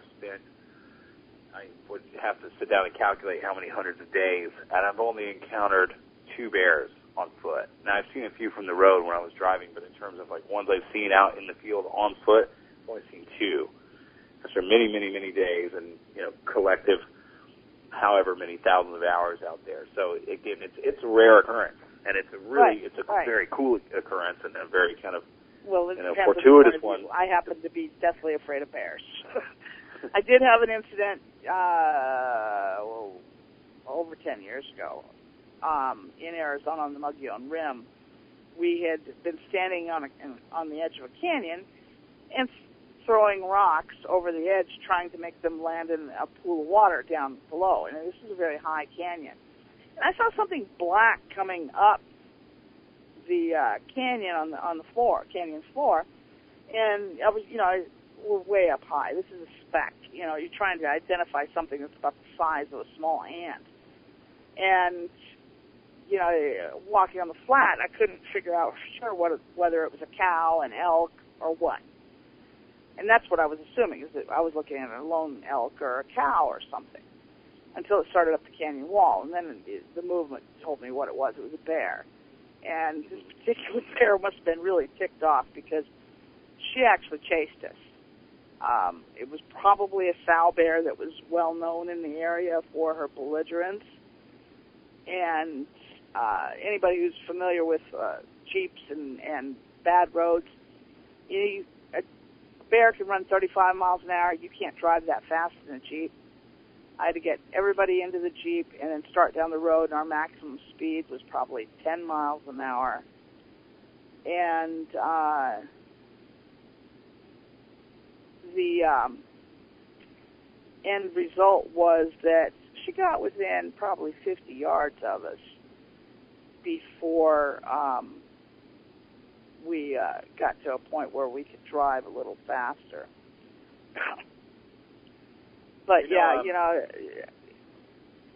would have to sit down and calculate how many hundreds of days, and I've only encountered 2 bears on foot. Now, I've seen a few from the road when I was driving, but in terms of ones I've seen out in the field on foot, I've only seen 2. After many, many, many days and, collective however many thousands of hours out there. So, again, it's a rare occurrence, and it's a very cool occurrence and a very kind of fortuitous one.
I happen to be deathly afraid of bears. I did have an incident over 10 years ago in Arizona on the Mogollon Rim. We had been standing on the edge of a canyon, and throwing rocks over the edge, trying to make them land in a pool of water down below. And this is a very high canyon. And I saw something black coming up the canyon on the floor, canyon's floor, and I was, we're way up high. This is a speck. You're trying to identify something that's about the size of a small ant. And walking on the flat, I couldn't figure out for sure whether it was a cow, an elk, or what. And that's what I was assuming, is that I was looking at a lone elk or a cow or something, until it started up the canyon wall. And then the movement told me what it was. It was a bear. And this particular bear must have been really ticked off because she actually chased us. It was probably a sow bear that was well known in the area for her belligerence. And anybody who's familiar with Jeeps and bad roads, a bear can run 35 miles an hour. You can't drive that fast in a Jeep. I had to get everybody into the Jeep and then start down the road, and our maximum speed was probably 10 miles an hour. And the end result was that she got within probably 50 yards of us before we got to a point where we could drive a little faster. But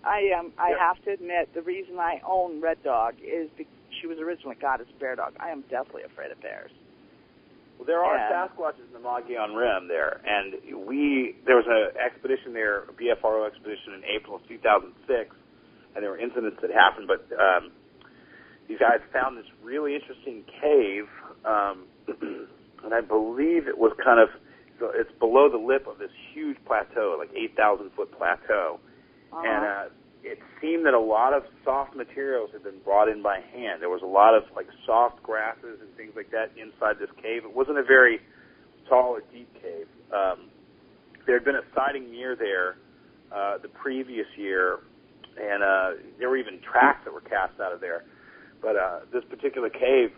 I have to admit, the reason I own Red Dog is because she was originally got as a bear dog. I am deathly afraid of bears.
Well, there are Sasquatches in the Mogollon Rim there, and there was an expedition there, a BFRO expedition in April of 2006, and there were incidents that happened, but these guys found this really interesting cave, and I believe it was it's below the lip of this huge plateau, like 8,000-foot plateau, and it seemed that a lot of soft materials had been brought in by hand. There was a lot of soft grasses and things like that inside this cave. It wasn't a very tall or deep cave. There had been a sighting near there the previous year, and there were even tracks that were cast out of there. But this particular cave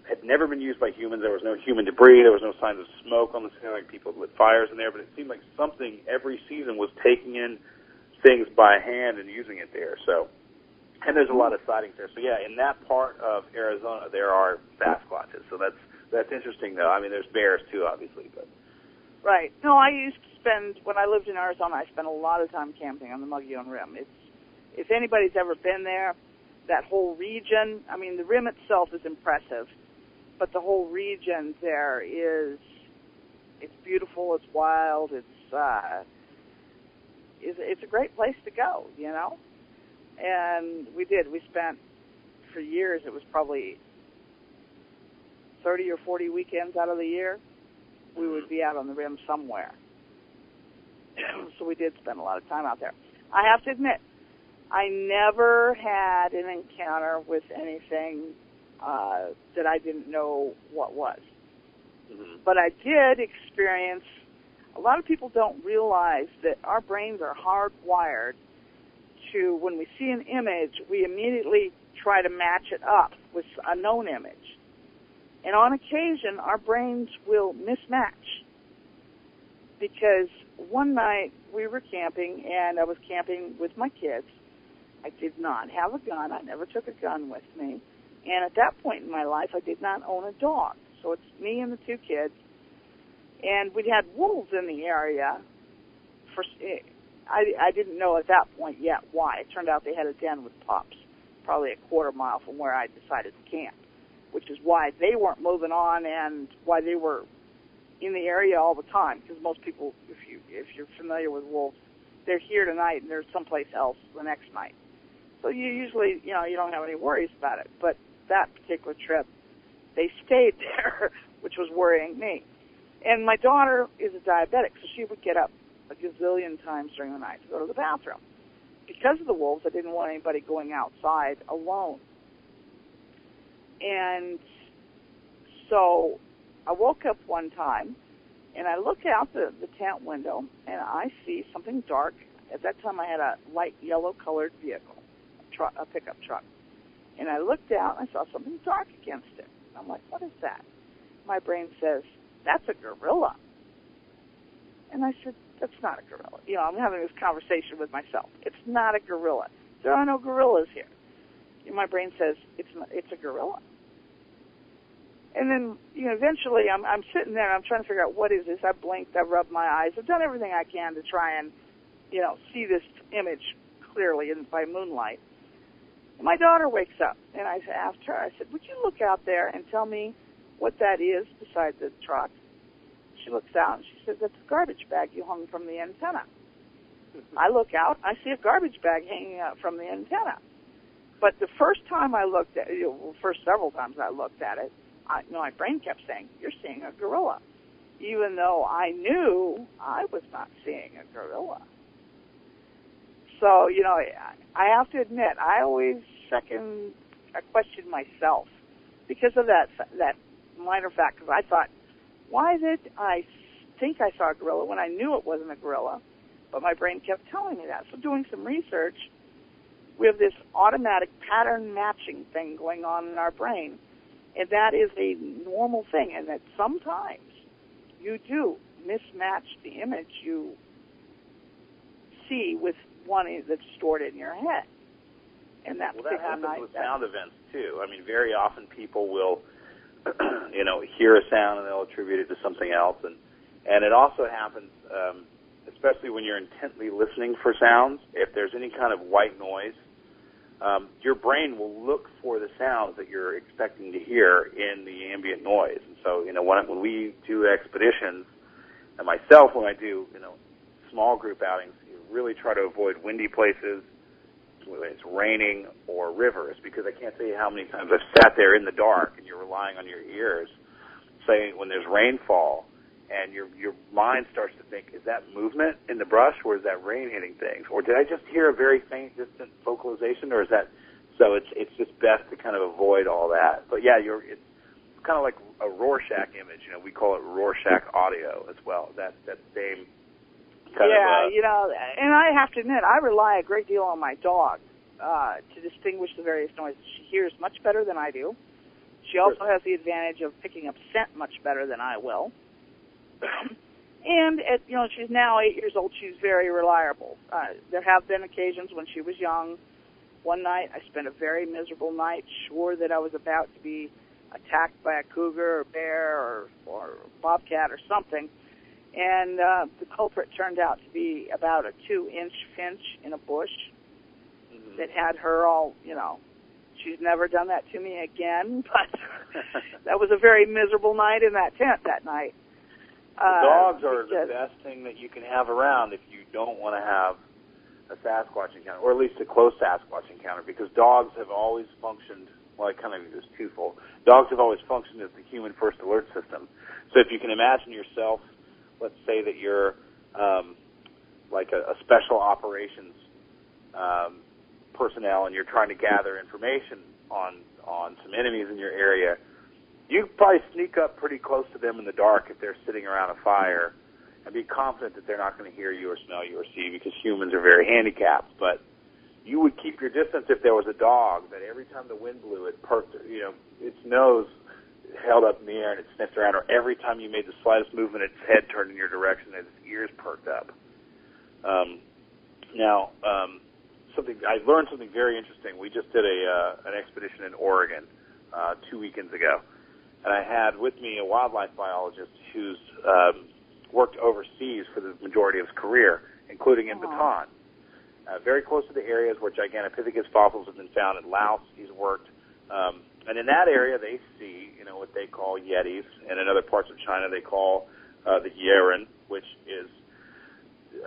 had never been used by humans. There was no human debris. There was no signs of smoke on the ceiling. People lit fires in there, but it seemed like something every season was taking in things by hand and using it there. So, and there's a lot of sightings there. So yeah, in that part of Arizona, there are Sasquatches. So that's interesting, though. I mean, there's bears too, obviously, but.
Right. No, I used to spend, when I lived in Arizona, I spent a lot of time camping on the Mogollon Rim. If anybody's ever been there, that whole region, I mean, the rim itself is impressive, but the whole region there it's beautiful, it's wild, it's a great place to go, And we spent, for years, it was probably 30 or 40 weekends out of the year, we would be out on the rim somewhere. So we did spend a lot of time out there. I have to admit, I never had an encounter with anything that I didn't know what was. Mm-hmm. But I did experience, a lot of people don't realize that our brains are hardwired to, when we see an image, we immediately try to match it up with a known image. And on occasion, our brains will mismatch. Because one night we were camping, and I was camping with my kids. I did not have a gun. I never took a gun with me. And at that point in my life, I did not own a dog. So it's me and the two kids. And we had wolves in the area. I didn't know at that point yet why. It turned out they had a den with pups, probably a quarter mile from where I decided to camp, which is why they weren't moving on and why they were in the area all the time. Because most people, if you're familiar with wolves, they're here tonight and they're someplace else the next night. So you usually, you don't have any worries about it. But that particular trip, they stayed there, which was worrying me. And my daughter is a diabetic, so she would get up a gazillion times during the night to go to the bathroom. Because of the wolves, I didn't want anybody going outside alone. And so I woke up one time, and I look out the tent window, and I see something dark. At that time, I had a light yellow-colored vehicle, a pickup truck. And I looked out, and I saw something dark against it. I'm like, what is that? My brain says, that's a gorilla. And I said, that's not a gorilla. You know, I'm having this conversation with myself. It's not a gorilla. There are no gorillas here. And my brain says, it's a gorilla. And then, you know, eventually I'm sitting there and I'm trying to figure out what is this. I blinked, I rubbed my eyes. I've done everything I can to try and, you know, see this image clearly by moonlight. And my daughter wakes up and I asked her, I said, would you look out there and tell me what that is beside the truck? She looks out and she says, that's a garbage bag you hung from the antenna. I look out, I see a garbage bag hanging out from the antenna. But the first time I looked at it, first several times I looked at it, my brain kept saying, you're seeing a gorilla, even though I knew I was not seeing a gorilla. So, you know, I have to admit, I always question myself because of that minor fact, because I thought, why did I think I saw a gorilla when I knew it wasn't a gorilla? But my brain kept telling me that. So doing some research, we have this automatic pattern matching thing going on in our brain. And that is a normal thing, and that sometimes you do mismatch the image you see with one that's stored in your head. And that
happens with sound events, too. I mean, very often people will, you know, hear a sound and they'll attribute it to something else. And it also happens, especially when you're intently listening for sounds, if there's any kind of white noise, your brain will look for the sounds that you're expecting to hear in the ambient noise. And so, you know, when we do expeditions, and myself, when I do, you know, small group outings, you really try to avoid windy places, whether it's raining or rivers, because I can't tell you how many times I've sat there in the dark and you're relying on your ears, saying when there's rainfall, and your mind starts to think, is that movement in the brush, or is that rain hitting things? Or did I just hear a very faint, distant vocalization, or is that... So it's just best to kind of avoid all that. But yeah, it's kind of like a Rorschach image. You know, we call it Rorschach audio as well. That same kind of...
you know, and I have to admit, I rely a great deal on my dog to distinguish the various noises. She hears much better than I do. She also has the advantage of picking up scent much better than I will. And, you know, she's now 8 years old. She's very reliable. There have been occasions when she was young. One night, I spent a very miserable night, sure that I was about to be attacked by a cougar or bear or bobcat or something. And the culprit turned out to be about a 2-inch finch in a bush that had her all, you know, she's never done that to me again, but that was a very miserable night in that tent that night.
Dogs are the best thing that you can have around if you don't want to have a Sasquatch encounter, or at least a close Sasquatch encounter, because dogs have always functioned, well, I kind of use twofold. Dogs have always functioned as the human first alert system. So if you can imagine yourself, let's say that you're like a special operations personnel and you're trying to gather information on some enemies in your area, you probably sneak up pretty close to them in the dark if they're sitting around a fire and be confident that they're not going to hear you or smell you or see you, because humans are very handicapped. But you would keep your distance if there was a dog that every time the wind blew, it perked, you know, its nose held up in the air and it sniffed around, or every time you made the slightest movement, its head turned in your direction and its ears perked up. I learned something very interesting. We just did an expedition in Oregon 2 weekends ago, and I had with me a wildlife biologist who's worked overseas for the majority of his career, including in Bhutan. Very close to the areas where Gigantopithecus fossils have been found. In Laos, he's worked. And in that area, they see, you know, what they call yetis, and in other parts of China, they call the yeren, which is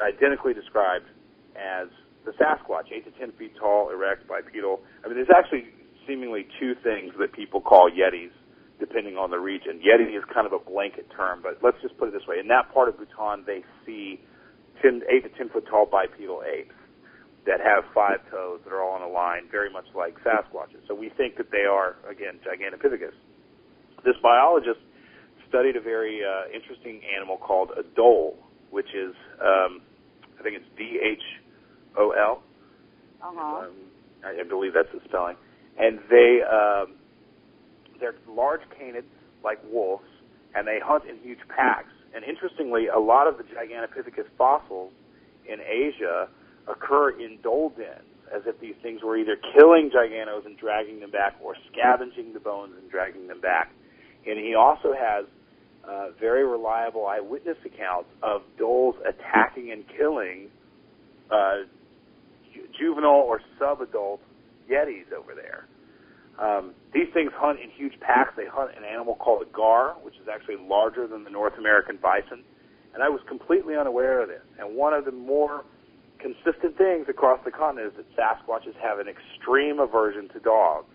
identically described as the Sasquatch, 8 to 10 feet tall, erect, bipedal. I mean, there's actually seemingly two things that people call yetis, depending on the region. Yeti is kind of a blanket term, but let's just put it this way. In that part of Bhutan, they see 8 to 10 foot tall bipedal apes that have 5 toes that are all in a line, very much like Sasquatches. So we think that they are, again, Gigantopithecus. This biologist studied a very interesting animal called a dhole, which is, I think it's D-H-O-L. I believe that's the spelling. And they're large canids like wolves, and they hunt in huge packs. And interestingly, a lot of the Gigantopithecus fossils in Asia occur in dole dens, as if these things were either killing gigantos and dragging them back or scavenging the bones and dragging them back. And he also has very reliable eyewitness accounts of doles attacking and killing juvenile or subadult yetis over there. These things hunt in huge packs. They hunt an animal called a gar, which is actually larger than the North American bison. And I was completely unaware of this. And one of the more consistent things across the continent is that Sasquatches have an extreme aversion to dogs.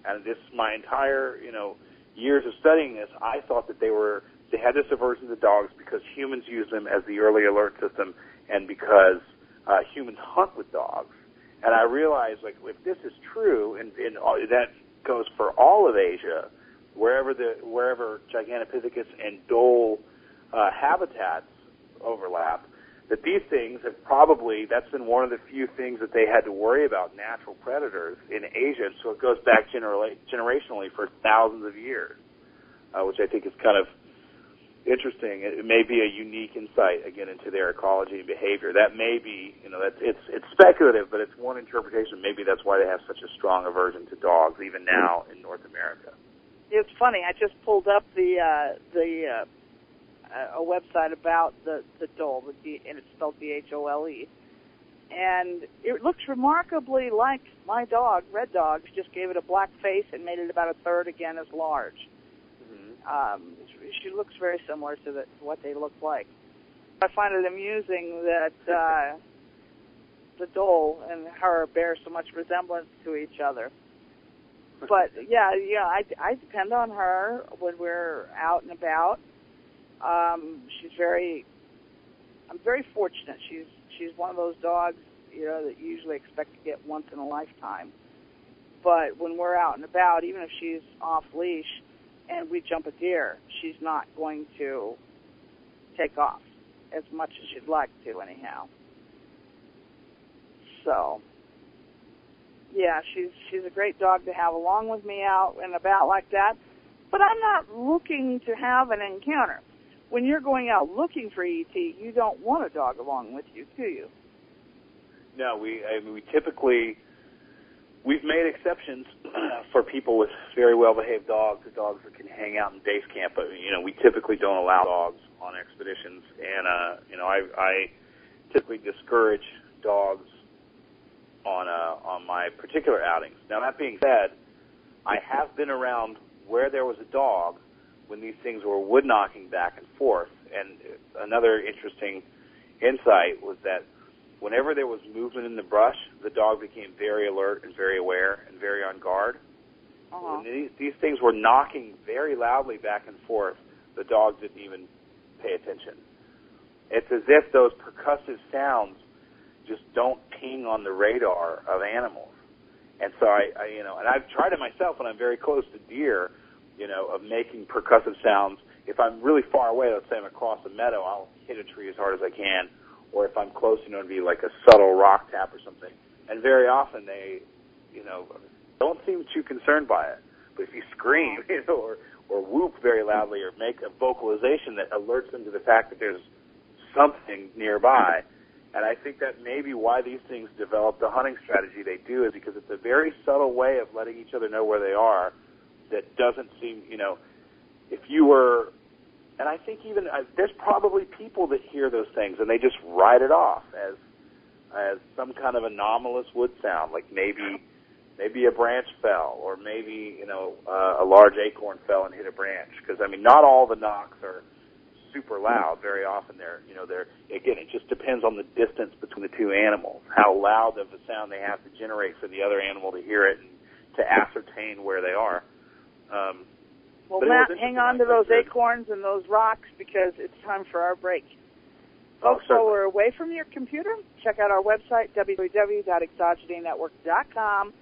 And this, my entire, years of studying this, I thought that they had this aversion to dogs because humans use them as the early alert system and because humans hunt with dogs. And I realized, if this is true, and that goes for all of Asia, wherever Gigantopithecus and dole habitats overlap, that these things have that's been one of the few things that they had to worry about, natural predators in Asia. And so it goes back generationally for thousands of years, which I think is kind of interesting. It may be a unique insight, again, into their ecology and behavior. That may be, it's speculative, but it's one interpretation. Maybe that's why they have such a strong aversion to dogs, even now in North America.
It's funny. I just pulled up a website about the dole, and it's spelled D-H-O-L-E. And it looks remarkably like my dog, Red Dog. Just gave it a black face and made it about a third again as large. Mm-hmm. She looks very similar to what they look like. I find it amusing that the dole and her bear so much resemblance to each other. But yeah, I depend on her when we're out and about. I'm very fortunate. She's one of those dogs, that you usually expect to get once in a lifetime. But when we're out and about, even if she's off leash and we jump a deer, she's not going to take off as much as she'd like to anyhow. So, yeah, she's a great dog to have along with me out and about like that. But I'm not looking to have an encounter. When you're going out looking for ET, you don't want a dog along with you, do you?
No, we typically, we've made exceptions for people with very well-behaved dogs, the dogs that can hang out in base camp, but, we typically don't allow dogs on expeditions. And, I typically discourage dogs on my particular outings. Now, that being said, I have been around where there was a dog when these things were wood knocking back and forth. And another interesting insight was that whenever there was movement in the brush, the dog became very alert and very aware and very on guard.
Uh-huh.
When these things were knocking very loudly back and forth, the dog didn't even pay attention. It's as if those percussive sounds just don't ping on the radar of animals. And so and I've tried it myself when I'm very close to deer, of making percussive sounds. If I'm really far away, let's say I'm across a meadow, I'll hit a tree as hard as I can. Or if I'm close, it'd be like a subtle rock tap or something. And very often they, don't seem too concerned by it. But if you scream, or whoop very loudly or make a vocalization that alerts them to the fact that there's something nearby. And I think that may be why these things develop the hunting strategy they do, is because it's a very subtle way of letting each other know where they are that doesn't seem, if you were, and I think even, there's probably people that hear those things and they just write it off as some kind of anomalous wood sound, like maybe a branch fell, or maybe, a large acorn fell and hit a branch. Because, not all the knocks are super loud. Very often again, it just depends on the distance between the two animals, how loud of a sound they have to generate for the other animal to hear it and to ascertain where they are.
Well, Matt, hang on to those acorns and those rocks, because it's time for our break. Folks, while we're away from your computer, check out our website, www.exogenynetwork.com.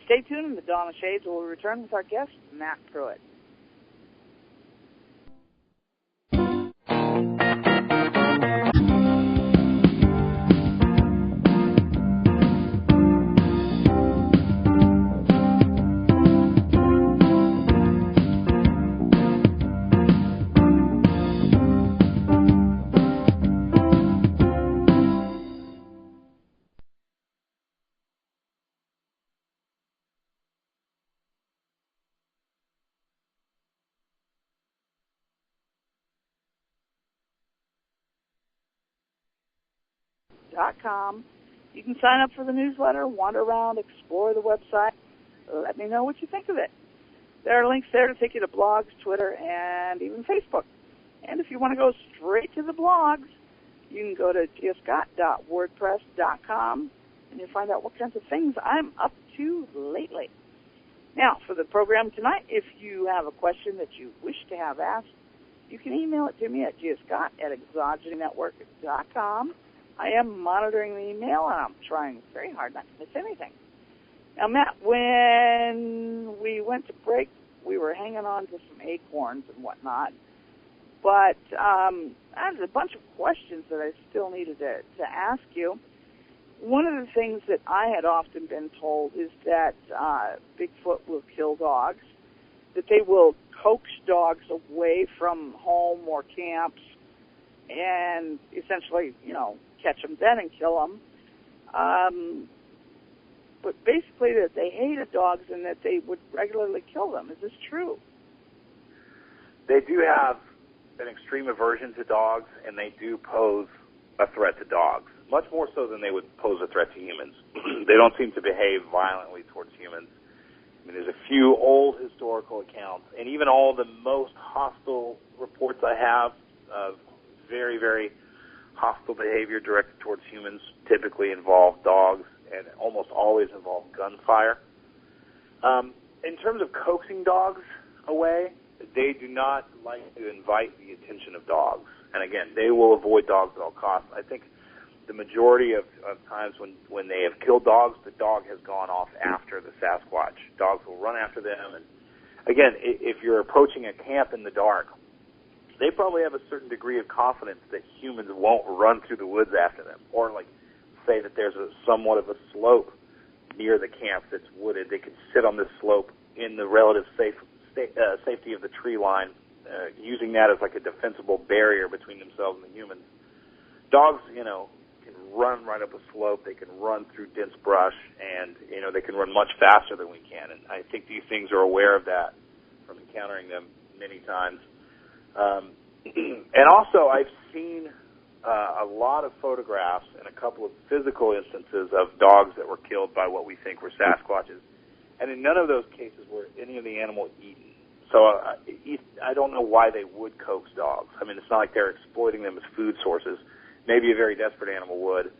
Stay tuned, and the Dawn of Shades will return with our guest, Matt Pruitt. jscott.com. You can sign up for the newsletter, wander around, explore the website. Let me know what you think of it. There are links there to take you to blogs, Twitter, and even Facebook. And if you want to go straight to the blogs, you can go to jscott.wordpress.com, and you'll find out what kinds of things I'm up to lately. Now, for the program tonight, if you have a question that you wish to have asked, you can email it to me at gscott@exogenynetwork.com. I am monitoring the email, and I'm trying very hard not to miss anything. Now, Matt, when we went to break, we were hanging on to some acorns and whatnot, but I had a bunch of questions that I still needed to ask you. One of the things that I had often been told is that Bigfoot will kill dogs, that they will coax dogs away from home or camps and essentially, catch them then and kill them. But basically that they hated dogs and that they would regularly kill them. Is this true?
They do have an extreme aversion to dogs, and they do pose a threat to dogs, much more so than they would pose a threat to humans. They don't seem to behave violently towards humans. I mean, there's a few old historical accounts, and even all the most hostile reports I have of very, very hostile behavior directed towards humans typically involve dogs and almost always involve gunfire. In terms of coaxing dogs away, they do not like to invite the attention of dogs. And again, they will avoid dogs at all costs. I think the majority of times when they have killed dogs, the dog has gone off after the Sasquatch. Dogs will run after them. And again, if you're approaching a camp in the dark, they probably have a certain degree of confidence that humans won't run through the woods after them. Or like say that there's somewhat of a slope near the camp that's wooded. They can sit on this slope in the relative safety of the tree line, using that as like a defensible barrier between themselves and the humans. Dogs, can run right up a slope. They can run through dense brush, and, they can run much faster than we can. And I think these things are aware of that from encountering them many times. And also, I've seen a lot of photographs and a couple of physical instances of dogs that were killed by what we think were Sasquatches. And in none of those cases were any of the animal eaten. So I don't know why they would coax dogs. I mean, it's not like they're exploiting them as food sources. Maybe a very desperate animal would.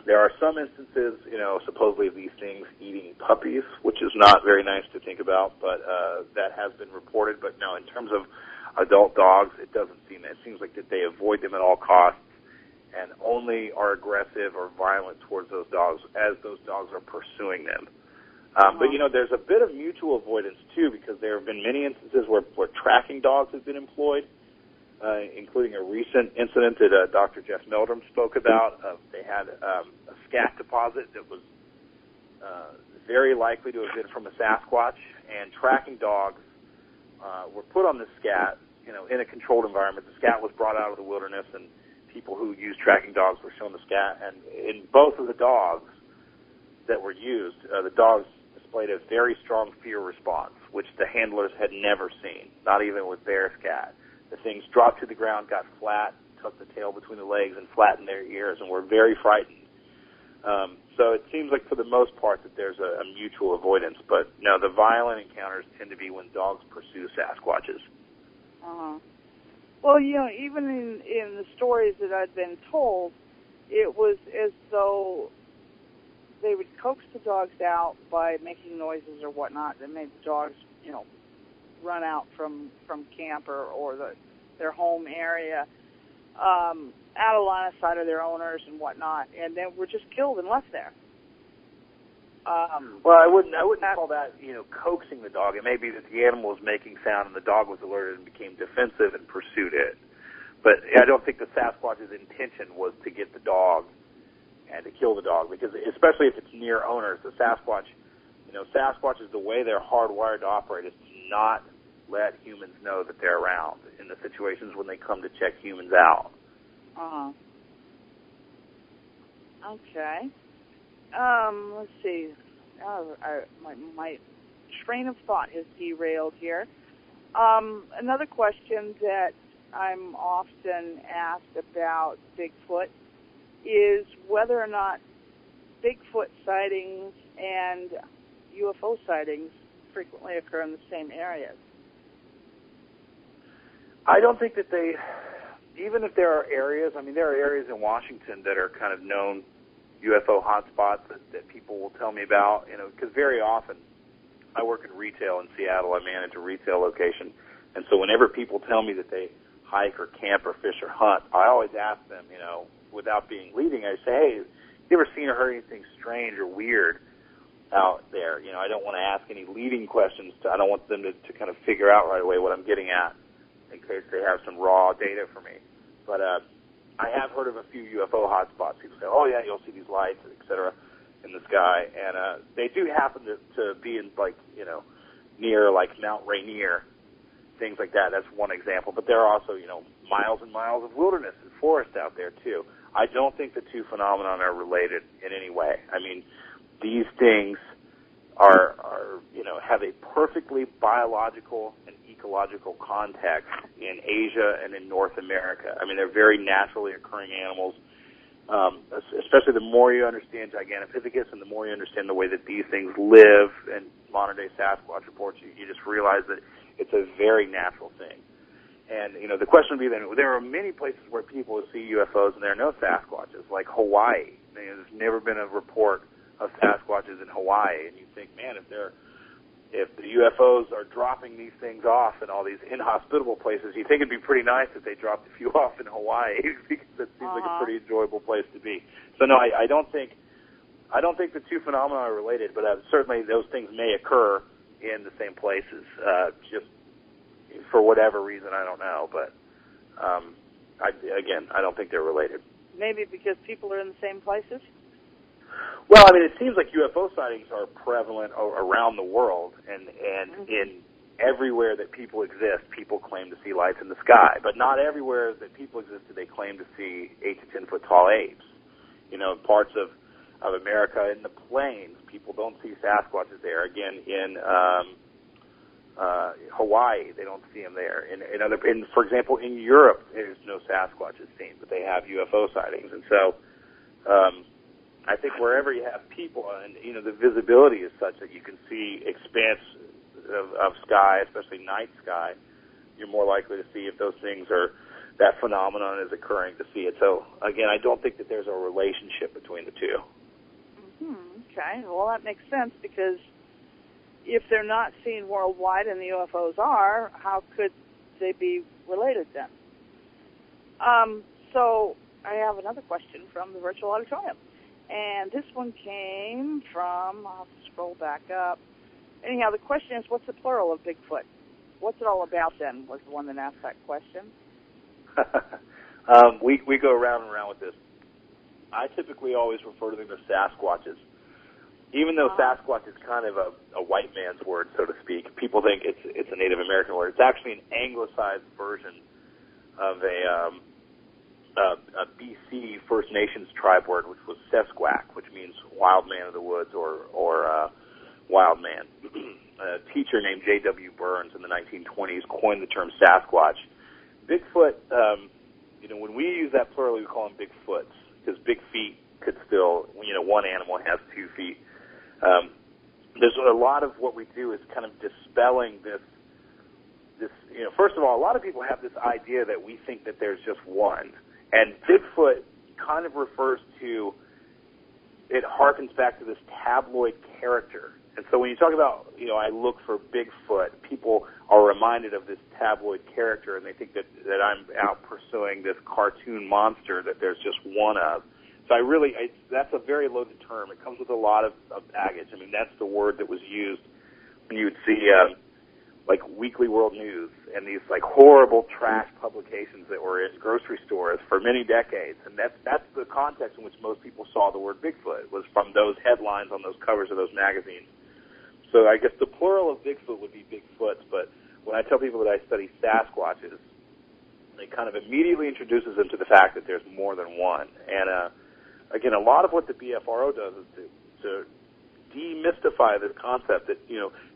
There are some instances, supposedly of these things eating puppies, which is not very nice to think about, but that has been reported. But no, in terms of adult dogs, it doesn't seem that. It seems like that they avoid them at all costs and only are aggressive or violent towards those dogs as those dogs are pursuing them. But, there's a bit of mutual avoidance, too, because there have been many instances where tracking dogs have been employed, including a recent incident that Dr. Jeff Meldrum spoke about. They had a scat deposit that was very likely to have been from a Sasquatch, and tracking dogs were put on the scat, in a controlled environment. The scat was brought out of the wilderness, and people who used tracking dogs were shown the scat. And in both of the dogs that were used, the dogs displayed a very strong fear response, which the handlers had never seen, not even with their scat. The things dropped to the ground, got flat, tucked the tail between the legs, and flattened their ears, and were very frightened. So it seems like for the most part that there's a mutual avoidance. But no, the violent encounters tend to be when dogs pursue Sasquatches.
Well, even in the stories that I'd been told, it was as though they would coax the dogs out by making noises or whatnot that made the dogs, run out from camp or their home area, out of line of sight of their owners and whatnot, and then were just killed and left there.
Well, I wouldn't call that, coaxing the dog. It may be that the animal was making sound and the dog was alerted and became defensive and pursued it. But I don't think the Sasquatch's intention was to get the dog and to kill the dog, because especially if it's near owners, the Sasquatch, Sasquatches, the way they're hardwired to operate is to not let humans know that they're around in the situations when they come to check humans out.
Okay. Let's see. My train of thought has derailed here. Another question that I'm often asked about Bigfoot is whether or not Bigfoot sightings and UFO sightings frequently occur in the same areas.
I don't think that they, even if there are areas, I mean, there are areas in Washington that are kind of known UFO hotspots that people will tell me about, because very often I work in retail in Seattle. I manage a retail location. And so whenever people tell me that they hike or camp or fish or hunt, I always ask them, without being leading, I say, hey, you ever seen or heard anything strange or weird out there? I don't want to ask any leading questions. I don't want them to kind of figure out right away what I'm getting at in case they have some raw data for me. But I have heard of a few UFO hotspots. People say, oh, yeah, you'll see these lights, et cetera, in the sky. And they do happen to be in, near, Mount Rainier, things like that. That's one example. But there are also, miles and miles of wilderness and forest out there, too. I don't think the two phenomena are related in any way. I mean, these things are have a perfectly biological and ecological context in Asia and in North America. I mean, they're very naturally occurring animals, especially the more you understand Gigantopithecus and the more you understand the way that these things live in modern-day Sasquatch reports, you just realize that it's a very natural thing. And, the question would be then, there are many places where people see UFOs and there are no Sasquatches, like Hawaii. There's never been a report of Sasquatches in Hawaii. And you think, man, if the UFOs are dropping these things off in all these inhospitable places, you think it'd be pretty nice if they dropped a few off in Hawaii, because it seems like a pretty enjoyable place to be. So, no, I don't think the two phenomena are related, but certainly those things may occur in the same places, just for whatever reason, I don't know, but I don't think they're related.
Maybe because people are in the same places?
Well, I mean, it seems like UFO sightings are prevalent around the world, and in everywhere that people exist, people claim to see lights in the sky. But not everywhere that people exist do they claim to see 8 to 10 foot tall apes. In parts of America, in the plains, people don't see Sasquatches there. Again, in Hawaii, they don't see them there. For example, in Europe, there's no Sasquatches seen, but they have UFO sightings. And so, I think wherever you have people, and the visibility is such that you can see expanse of sky, especially night sky, you're more likely to see if those things that phenomenon is occurring, to see it. So again, I don't think that there's a relationship between the two.
Okay, well that makes sense, because if they're not seen worldwide and the UFOs are, how could they be related then? So I have another question from the virtual auditorium. And this one came from, I'll have to scroll back up. Anyhow, the question is, what's the plural of Bigfoot? What's it all about then, was the one that asked that question.
We go around and around with this. I typically always refer to them as Sasquatches. Even though Sasquatch is kind of a white man's word, so to speak, people think it's a Native American word. It's actually an anglicized version of a BC First Nations tribe word, which was Sesquak, which means wild man of the woods or wild man. A teacher named J.W. Burns in the 1920s coined the term Sasquatch. Bigfoot, when we use that plural, we call them Bigfoots, because big feet could still, one animal has 2 feet. There's a lot of what we do is kind of dispelling this, first of all, a lot of people have this idea that we think that there's just one. And Bigfoot kind of refers to, it harkens back to this tabloid character. And so when you talk about, I look for Bigfoot, people are reminded of this tabloid character, and they think that I'm out pursuing this cartoon monster that there's just one of. So that's a very loaded term. It comes with a lot of baggage. I mean, that's the word that was used when you would see, Weekly World News and these, horrible trash publications that were in grocery stores for many decades. And that's the context in which most people saw the word Bigfoot, was from those headlines on those covers of those magazines. So I guess the plural of Bigfoot would be Bigfoots, but when I tell people that I study Sasquatches, it kind of immediately introduces them to the fact that there's more than one. And, again, a lot of what the BFRO does is to demystify this concept that,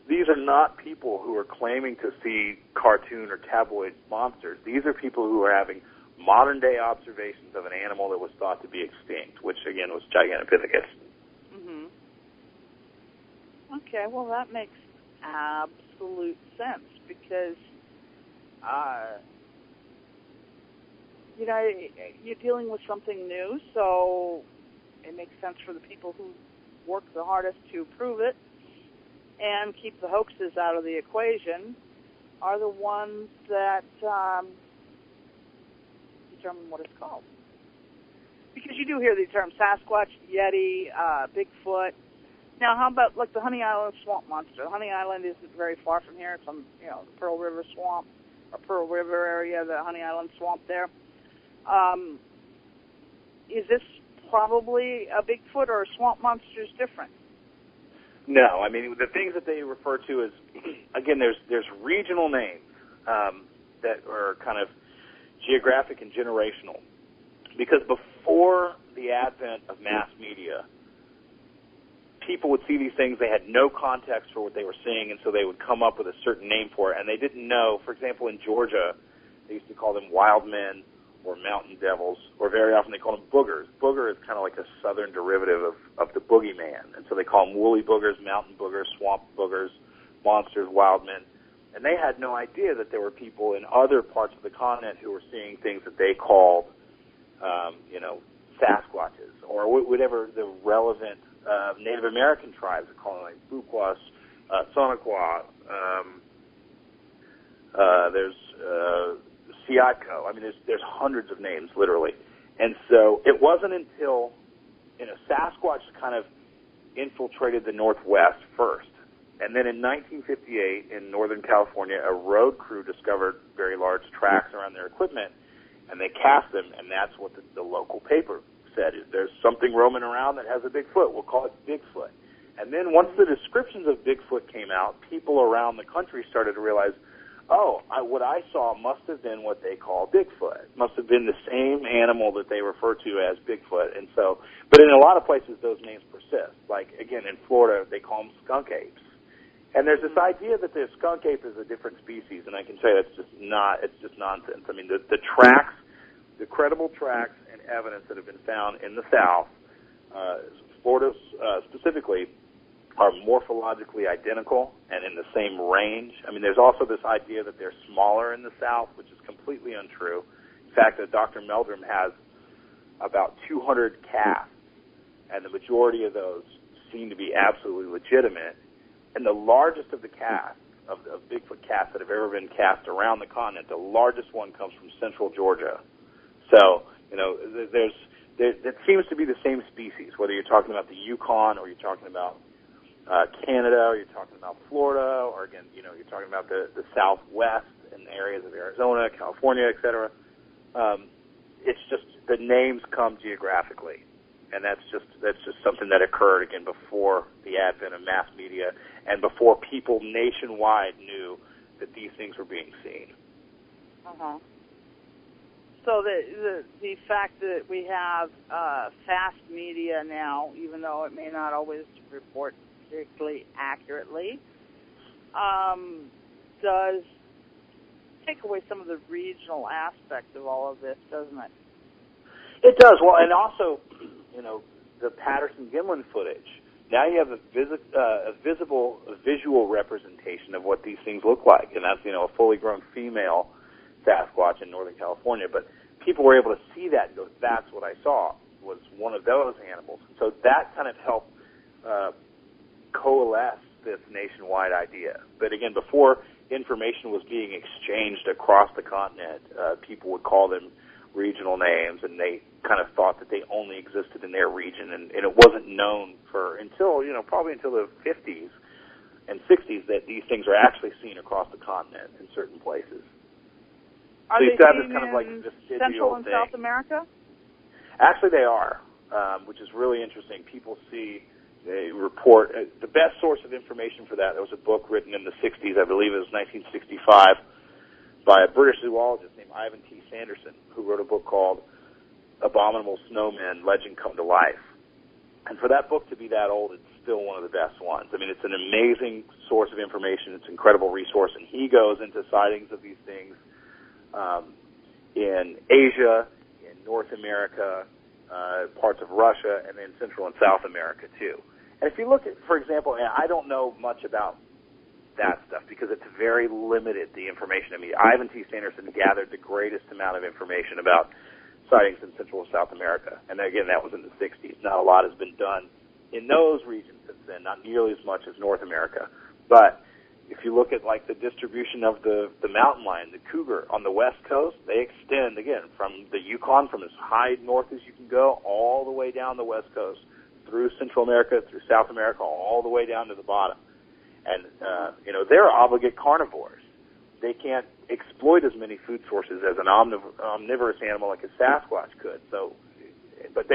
these are not people who are claiming to see cartoon or tabloid monsters. These are people who are having modern-day observations of an animal that was thought to be extinct, which, again, was Gigantopithecus.
Mm-hmm. Okay, well, that makes absolute sense because, you're dealing with something new, so it makes sense for the people who work the hardest to prove it and keep the hoaxes out of the equation are the ones that determine what it's called. Because you do hear the term Sasquatch, Yeti, Bigfoot. Now, how about like the Honey Island swamp monster? Honey Island isn't very far from here. It's on, the Pearl River swamp, or Pearl River area, the Honey Island swamp there. Is this probably a Bigfoot or a swamp monster is different?
No, I mean, the things that they refer to is, again, there's regional names that are kind of geographic and generational. Because before the advent of mass media, people would see these things, they had no context for what they were seeing, and so they would come up with a certain name for it, and they didn't know. For example, in Georgia, they used to call them wild men or mountain devils, or very often they call them boogers. Booger is kind of like a southern derivative of the boogeyman, and so they call them woolly boogers, mountain boogers, swamp boogers, monsters, wild men. And they had no idea that there were people in other parts of the continent who were seeing things that they called, Sasquatches, or whatever the relevant Native American tribes are calling, like Buquas, Sonequa, there's Siatko. I mean, there's hundreds of names, literally. And so it wasn't until, Sasquatch kind of infiltrated the Northwest first. And then in 1958, in Northern California, a road crew discovered very large tracks around their equipment, and they cast them, and that's what the local paper said. There's something roaming around that has a Bigfoot. We'll call it Bigfoot. And then once the descriptions of Bigfoot came out, people around the country started to realize, what I saw must have been what they call Bigfoot. Must have been the same animal that they refer to as Bigfoot. And so, but in a lot of places, those names persist. Like, again, in Florida, they call them skunk apes. And there's this idea that the skunk ape is a different species, and I can tell you it's just nonsense. I mean, the tracks, the credible tracks and evidence that have been found in the South, Florida specifically, are morphologically identical and in the same range. I mean, there's also this idea that they're smaller in the South, which is completely untrue. In fact, Dr. Meldrum has about 200 casts, and the majority of those seem to be absolutely legitimate. And the largest of the casts, of Bigfoot casts that have ever been cast around the continent, the largest one comes from central Georgia. So, that seems to be the same species, whether you're talking about the Yukon or you're talking about Canada, or you're talking about Florida, or again, you're talking about the Southwest and areas of Arizona, California, et cetera. It's just the names come geographically, and that's just something that occurred again before the advent of mass media and before people nationwide knew that these things were being seen.
Uh-huh. So the fact that we have fast media now, even though it may not always report particularly accurately, does take away some of the regional aspect of all of this, doesn't it?
It does. Well, and also, the Patterson-Gimlin footage. Now you have a visual representation of what these things look like, and that's, a fully grown female Sasquatch in Northern California. But people were able to see that and go, that's what I saw, was one of those animals. So that kind of helped coalesce this nationwide idea. But again, before information was being exchanged across the continent, people would call them regional names, and they kind of thought that they only existed in their region, and it wasn't known probably until the 50s and 60s that these things are actually seen across the continent in certain places.
Are
so
they
seen
kind of like
in
Central and South America?
Actually, they are, which is really interesting. People they report, the best source of information for that, there was a book written in the 60s, I believe it was 1965, by a British zoologist named Ivan T. Sanderson, who wrote a book called Abominable Snowmen, Legend Come to Life. And for that book to be that old, it's still one of the best ones. I mean, it's an amazing source of information. It's an incredible resource, and he goes into sightings of these things in Asia, in North America, parts of Russia, and then Central and South America too. And if you look at, for example, and I don't know much about that stuff because it's very limited, the information. I mean, Ivan T. Sanderson gathered the greatest amount of information about sightings in Central and South America. And again, that was in the 60s. Not a lot has been done in those regions since then, not nearly as much as North America. But if you look at like the distribution of the mountain lion, the cougar on the west coast, they extend, again, from the Yukon, from as high north as you can go, all the way down the west coast, through Central America, through South America, all the way down to the bottom. And, they're obligate carnivores. They can't exploit as many food sources as an omnivorous animal like a Sasquatch could. So, but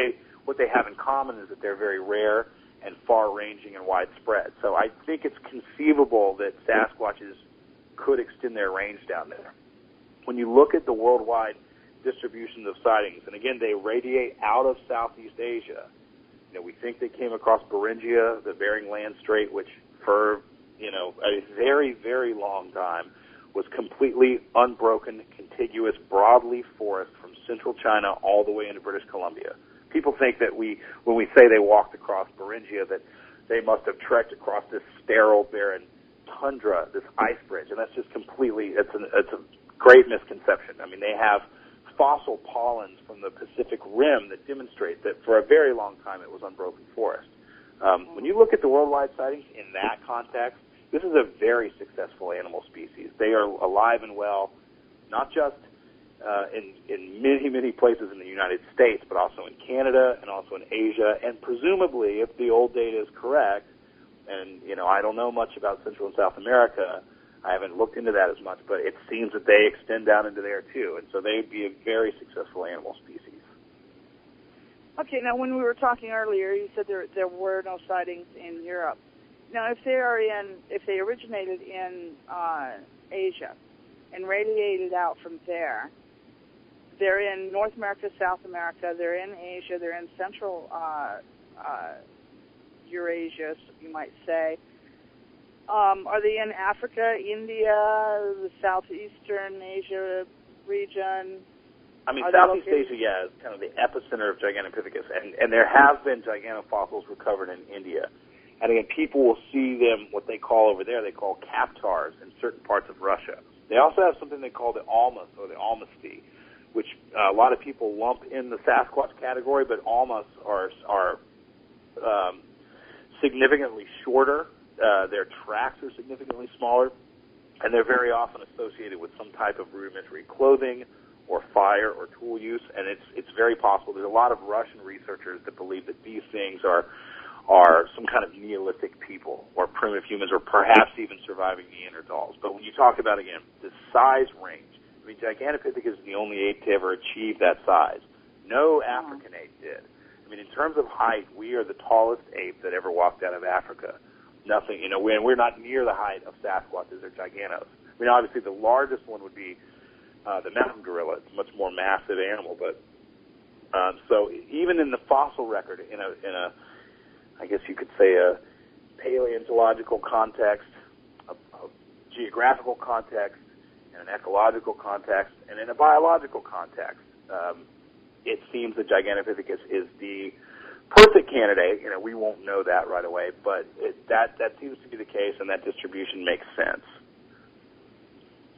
what they have in common is that they're very rare and far-ranging and widespread. So I think it's conceivable that Sasquatches could extend their range down there. When you look at the worldwide distribution of sightings, and again, they radiate out of Southeast Asia. We think they came across Beringia, the Bering Land Strait, which for, a very, very long time was completely unbroken, contiguous, broadleaf forest from central China all the way into British Columbia. People think that when we say they walked across Beringia, that they must have trekked across this sterile, barren tundra, this ice bridge, and that's just completely, it's a great misconception. I mean, they have fossil pollens from the Pacific Rim that demonstrate that for a very long time it was unbroken forest. When you look at the worldwide sightings in that context, this is a very successful animal species. They are alive and well, not just in many, many places in the United States, but also in Canada and also in Asia, and presumably, if the old data is correct, and, I don't know much about Central and South America, I haven't looked into that as much, but it seems that they extend down into there too, and so they'd be a very successful animal species.
Okay, now when we were talking earlier, you said there were no sightings in Europe. Now, if they originated in Asia and radiated out from there, they're in North America, South America, they're in Asia, they're in Central Eurasia, you might say. Are they in Africa, India, the Southeastern Asia region?
I mean, Southeast Asia, yeah, is kind of the epicenter of Gigantopithecus, and there have been giganofossils recovered in India. And again, people will see them, what they call over there, they call kaptars in certain parts of Russia. They also have something they call the almas, or the almasty, which a lot of people lump in the Sasquatch category, but almas are significantly shorter. Their tracks are significantly smaller, and they're very often associated with some type of rudimentary clothing or fire or tool use, and it's very possible. There's a lot of Russian researchers that believe that these things are some kind of Neolithic people or primitive humans or perhaps even surviving Neanderthals. But when you talk about, again, the size range, I mean, Gigantopithecus is the only ape to ever achieve that size. No African ape did. I mean, in terms of height, we are the tallest ape that ever walked out of Africa. Nothing, we're not near the height of Sasquatches or Giganos. I mean, obviously the largest one would be the mountain gorilla. It's a much more massive animal, but so even in the fossil record, in a I guess you could say a paleontological context, a geographical context, and an ecological context, and in a biological context, it seems that Gigantopithecus is the perfect candidate. We won't know that right away, but that seems to be the case, and that distribution makes sense.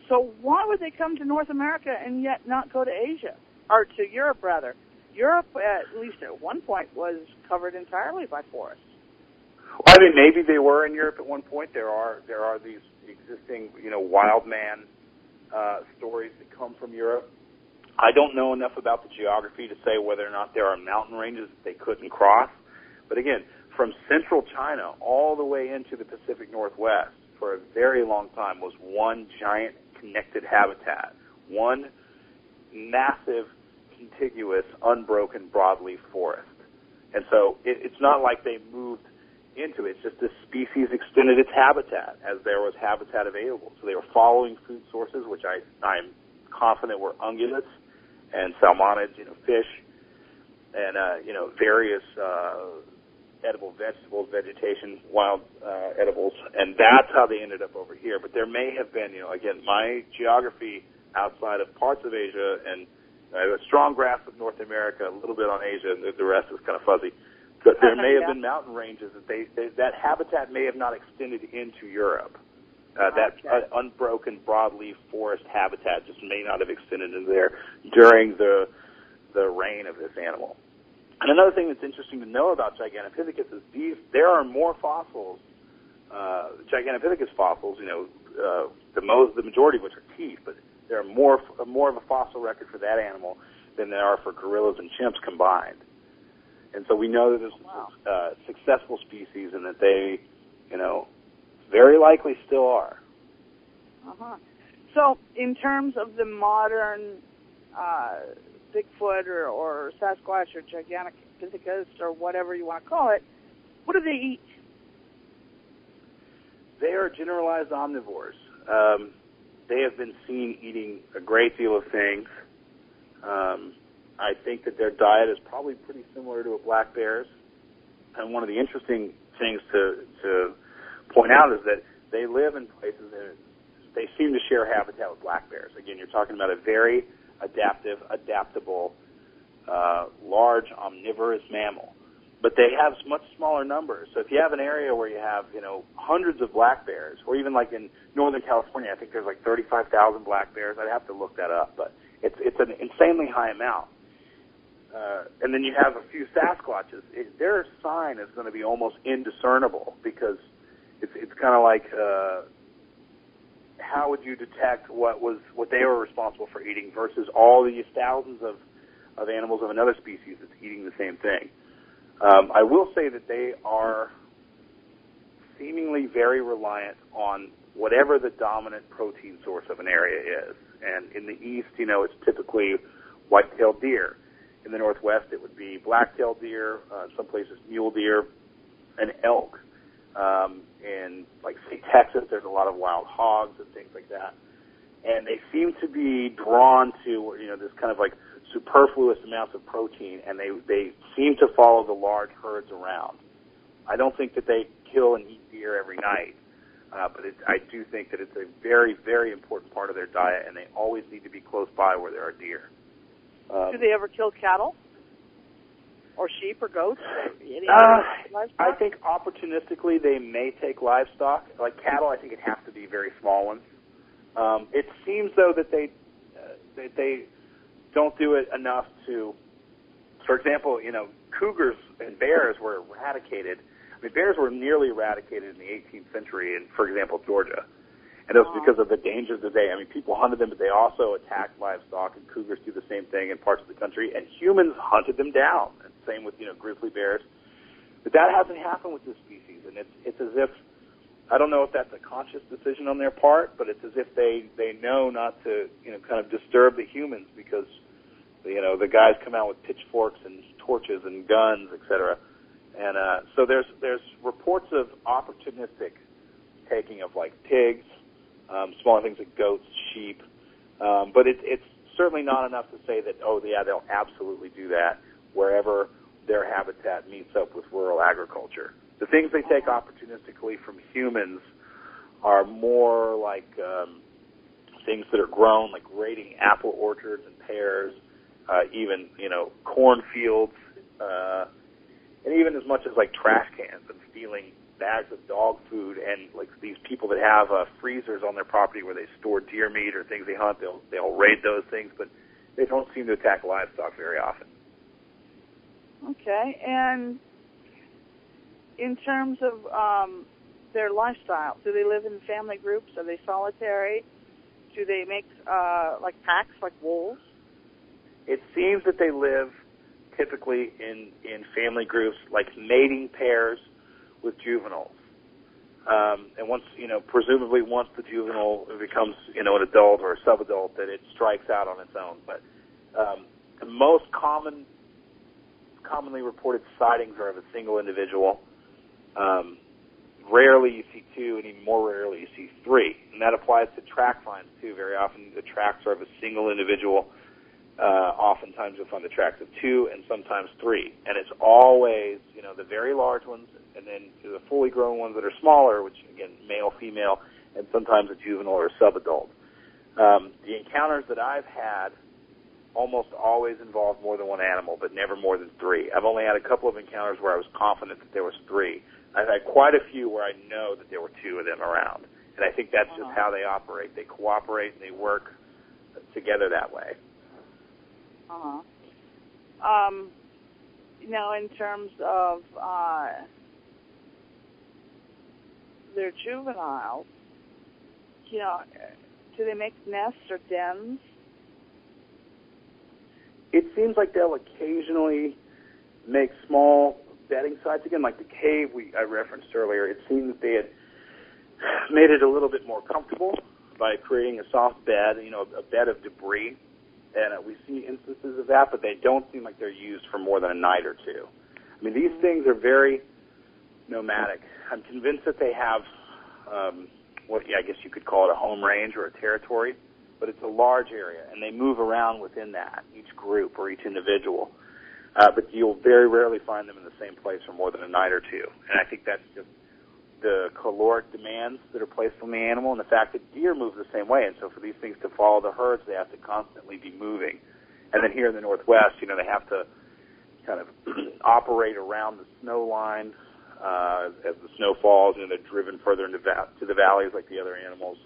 So why would they come to North America and yet not go to Asia, or to Europe, rather? Europe, at least at one point, was covered entirely by forests.
Well, I mean, maybe they were in Europe at one point. There are these existing, wild man stories that come from Europe. I don't know enough about the geography to say whether or not there are mountain ranges that they couldn't cross. But again, from central China all the way into the Pacific Northwest for a very long time was one giant connected habitat, one massive, contiguous, unbroken broadleaf forest. And so it's not like they moved into it. It's just this species extended its habitat as there was habitat available. So they were following food sources, which I'm confident were ungulates and salmonids, fish, and, various edible vegetables, vegetation, wild edibles, and that's how they ended up over here. But there may have been, again, my geography outside of parts of Asia, and I have a strong grasp of North America, a little bit on Asia, and the rest is kind of fuzzy. But there may have been mountain ranges that habitat may have not extended into Europe. That unbroken broadleaf forest habitat just may not have extended into there during the reign of this animal. And another thing that's interesting to know about Gigantopithecus is there are more fossils, Gigantopithecus fossils, the majority of which are teeth, but there are more of a fossil record for that animal than there are for gorillas and chimps combined. And so we know that there's successful species and that they, very likely still are.
Uh-huh. So in terms of the modern Bigfoot or Sasquatch or Gigantopithecus or whatever you want to call it, what do they eat?
They are generalized omnivores. They have been seen eating a great deal of things. I think that their diet is probably pretty similar to a black bear's. And one of the interesting things to point out is that they live in places that they seem to share habitat with black bears. Again, you're talking about a very adaptable, large omnivorous mammal. But they have much smaller numbers. So if you have an area where you have, hundreds of black bears, or even like in Northern California, I think there's like 35,000 black bears. I'd have to look that up, but it's an insanely high amount. And then you have a few Sasquatches. Their sign is going to be almost indiscernible because it's kind of like how would you detect what they were responsible for eating versus all these thousands of animals of another species that's eating the same thing. I will say that they are seemingly very reliant on whatever the dominant protein source of an area is. And in the east, it's typically white-tailed deer. In the northwest, it would be black-tailed deer, in some places mule deer, and elk. In, say, Texas, there's a lot of wild hogs and things like that. And they seem to be drawn to, this kind of superfluous amounts of protein, and they seem to follow the large herds around. I don't think that they kill and eat deer every night, but I do think that it's a very, very important part of their diet, and they always need to be close by where there are deer.
Do they ever kill cattle? Or sheep or goats?
I think opportunistically they may take livestock. Like cattle, I think it has to be very small ones. It seems, though, that they don't do it enough to, for example, cougars and bears were eradicated. I mean, bears were nearly eradicated in the 18th century in, for example, Georgia. And it was because of the dangers of the day. I mean, people hunted them, but they also attacked livestock, and cougars do the same thing in parts of the country, and humans hunted them down. And same with, grizzly bears. But that hasn't happened with this species, and it's as if, I don't know if that's a conscious decision on their part, but it's as if they know not to, kind of disturb the humans because, the guys come out with pitchforks and torches and guns, etc. And so there's reports of opportunistic taking of pigs, smaller things like goats, sheep, but it's certainly not enough to say that, they'll absolutely do that wherever their habitat meets up with rural agriculture. The things they take opportunistically from humans are more like things that are grown, like raiding apple orchards and pears, even, cornfields, and even as much as trash cans and stealing bags of dog food, and these people that have freezers on their property where they store deer meat or things they hunt, they'll raid those things, but they don't seem to attack livestock very often.
Okay, and in terms of their lifestyle, do they live in family groups? Are they solitary? Do they make packs like wolves?
It seems that they live typically in family groups, like mating pairs with juveniles. And once, presumably once the juvenile becomes, an adult or a subadult, that it strikes out on its own. But the most commonly reported sightings are of a single individual. Rarely you see two, and even more rarely you see three. And that applies to track finds, too. Very often the tracks are of a single individual. Oftentimes you'll find the tracks of two and sometimes three. And it's always, the very large ones, and then the fully grown ones that are smaller, which, again, male, female, and sometimes a juvenile or a subadult. The encounters that I've had almost always involve more than one animal, but never more than 3. I've only had a couple of encounters where I was confident that there was 3. I've had quite a few where I know that there were 2 of them around, and I think that's just how they operate. They cooperate and they work together that way.
Now, in terms of their juveniles, do they make nests or dens?
It seems like they'll occasionally make small bedding sites. Again, like the cave I referenced earlier, it seemed that they had made it a little bit more comfortable by creating a soft bed, a bed of debris. And we see instances of that, but they don't seem like they're used for more than a night or 2. I mean, these things are very nomadic. I'm convinced that they have I guess you could call it a home range or a territory, but it's a large area, and they move around within that, each group or each individual. But you'll very rarely find them in the same place for more than a night or 2. And I think that's just the caloric demands that are placed on the animal and the fact that deer move the same way. And so for these things to follow the herds, they have to constantly be moving. And then here in the Northwest, they have to kind of operate around the snow line as the snow falls, they're driven further into to the valleys like the other animals.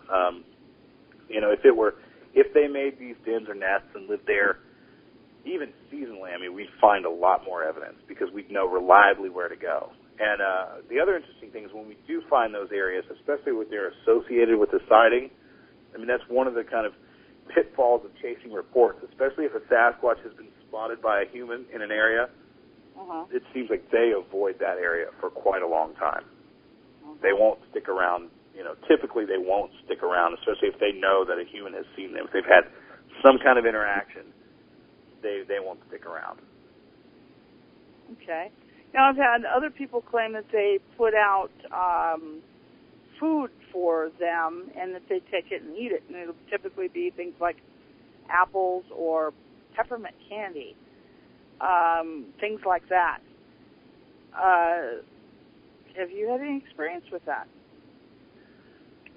If they made these dens or nests and lived there, even seasonally, we'd find a lot more evidence because we'd know reliably where to go. And the other interesting thing is when we do find those areas, especially when they're associated with the sighting, that's one of the kind of pitfalls of chasing reports, especially if a Sasquatch has been spotted by a human in an area. It seems like they avoid that area for quite a long time. They won't stick around. Typically they won't stick around, especially if they know that a human has seen them. If they've had some kind of interaction, they won't stick around.
Okay. Now, I've had other people claim that they put out food for them and that they take it and eat it, and it'll typically be things like apples or peppermint candy. Things like that. Have you had any experience with that?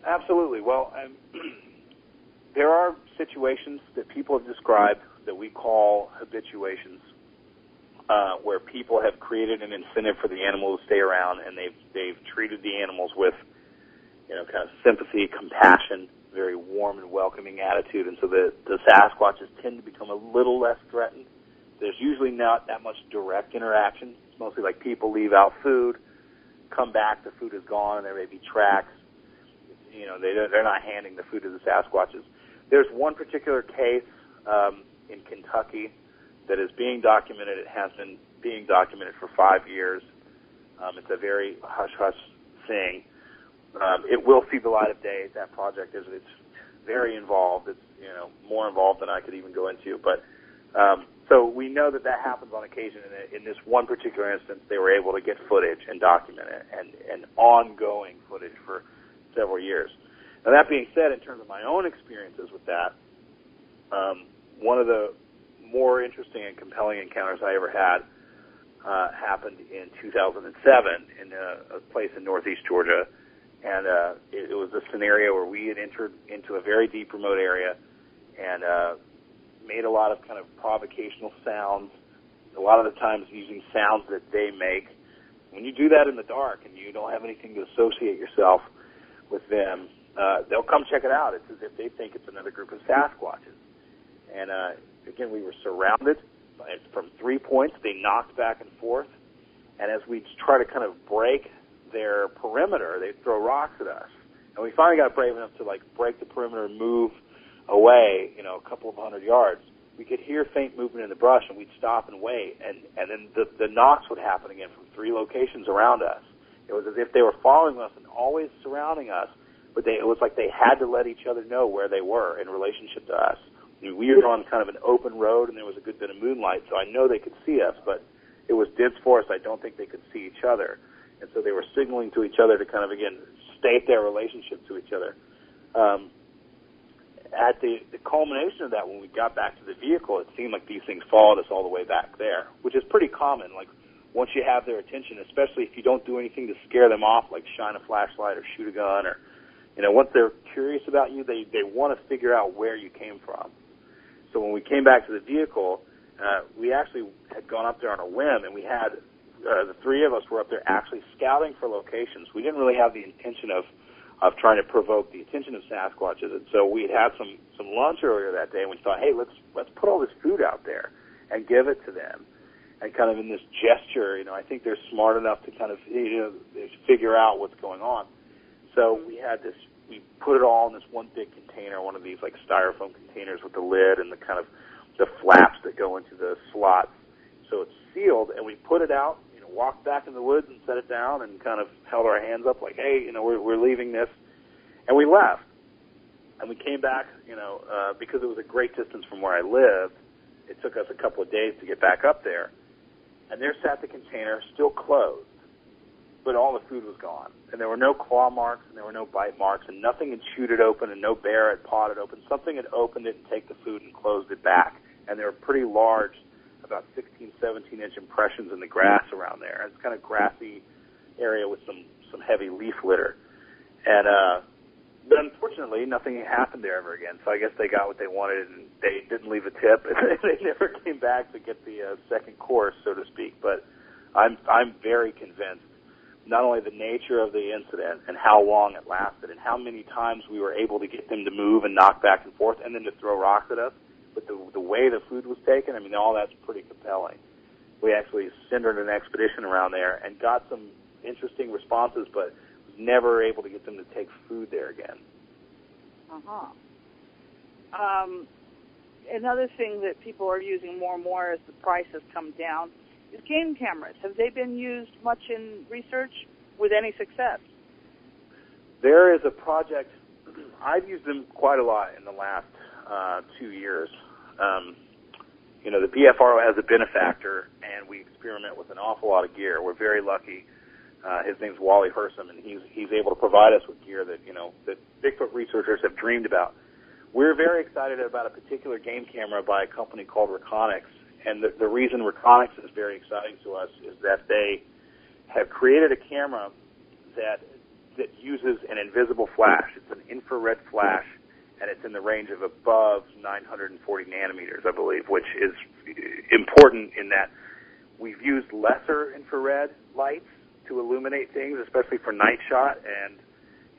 Absolutely. Well, there are situations that people have described that we call habituations, where people have created an incentive for the animal to stay around, and they've treated the animals with, kind of sympathy, compassion, very warm and welcoming attitude, and so the Sasquatches tend to become a little less threatened. There's usually not that much direct interaction. It's mostly like people leave out food, come back, the food is gone, and there may be tracks. They're not handing the food to the Sasquatches. There's one particular case in Kentucky that is being documented. It has been being documented for 5 years. It's a very hush-hush thing. It will see the light of day. That project it's very involved. It's more involved than I could even go into, but. So we know that happens on occasion. In this one particular instance, they were able to get footage and document it, and ongoing footage for several years. Now, that being said, in terms of my own experiences with that, one of the more interesting and compelling encounters I ever had happened in 2007 in a place in northeast Georgia, and it was a scenario where we had entered into a very deep, remote area and made a lot of kind of provocational sounds, a lot of the times using sounds that they make. When you do that in the dark and you don't have anything to associate yourself with them, they'll come check it out. It's as if they think it's another group of Sasquatches. And again, we were surrounded from 3 points. They knocked back and forth. And as we try to kind of break their perimeter, they'd throw rocks at us. And we finally got brave enough to break the perimeter and move away, a couple of 100 yards. We could hear faint movement in the brush, and we'd stop and wait, and then the knocks would happen again from 3 locations around us. It was as if they were following us and always surrounding us, but it was like they had to let each other know where they were in relationship to us. We were on kind of an open road, and there was a good bit of moonlight, so I know they could see us, but it was dense forest. I don't think they could see each other. And so they were signaling to each other to kind of, again, state their relationship to each other. At the culmination of that, when we got back to the vehicle, it seemed like these things followed us all the way back there, which is pretty common. Like, once you have their attention, especially if you don't do anything to scare them off, like shine a flashlight or shoot a gun or, once they're curious about you, they want to figure out where you came from. So when we came back to the vehicle, we actually had gone up there on a whim, and we had the three of us were up there actually scouting for locations. We didn't really have the intention of trying to provoke the attention of Sasquatches, and so we had some lunch earlier that day, and we thought, hey, let's put all this food out there and give it to them, and kind of in this gesture, I think they're smart enough to kind of figure out what's going on. So we put it all in this one big container, one of these like styrofoam containers with the lid and the kind of the flaps that go into the slots. So it's sealed, and we put it out, walked back in the woods and set it down and kind of held our hands up like, hey, we're leaving this. And we left. And we came back, because it was a great distance from where I lived. It took us a couple of days to get back up there. And there sat the container, still closed, but all the food was gone. And there were no claw marks, and there were no bite marks, and nothing had chewed it open, and no bear had pawed it open. Something had opened it and taken the food and closed it back. And they were pretty large, about 16, 17-inch impressions in the grass around there. It's kind of grassy area with some heavy leaf litter. And but unfortunately, nothing happened there ever again. So I guess they got what they wanted, and they didn't leave a tip, and they never came back to get the second course, so to speak. But I'm very convinced, not only the nature of the incident and how long it lasted and how many times we were able to get them to move and knock back and forth and then to throw rocks at us, but the way the food was taken, all that's pretty compelling. We actually centered an expedition around there and got some interesting responses, but was never able to get them to take food there again.
Another thing that people are using more and more as the price has come down is game cameras. Have they been used much in research with any success?
There is a project. I've used them quite a lot in the last 2 years. The BFRO has a benefactor, and we experiment with an awful lot of gear. We're very lucky. His name's Wally Hersom, and he's able to provide us with gear that that Bigfoot researchers have dreamed about. We're very excited about a particular game camera by a company called Reconyx, and the reason Reconyx is very exciting to us is that they have created a camera that uses an invisible flash. It's an infrared flash, and it's in the range of above 940 nanometers, I believe, which is important in that we've used lesser infrared lights to illuminate things, especially for night shot, and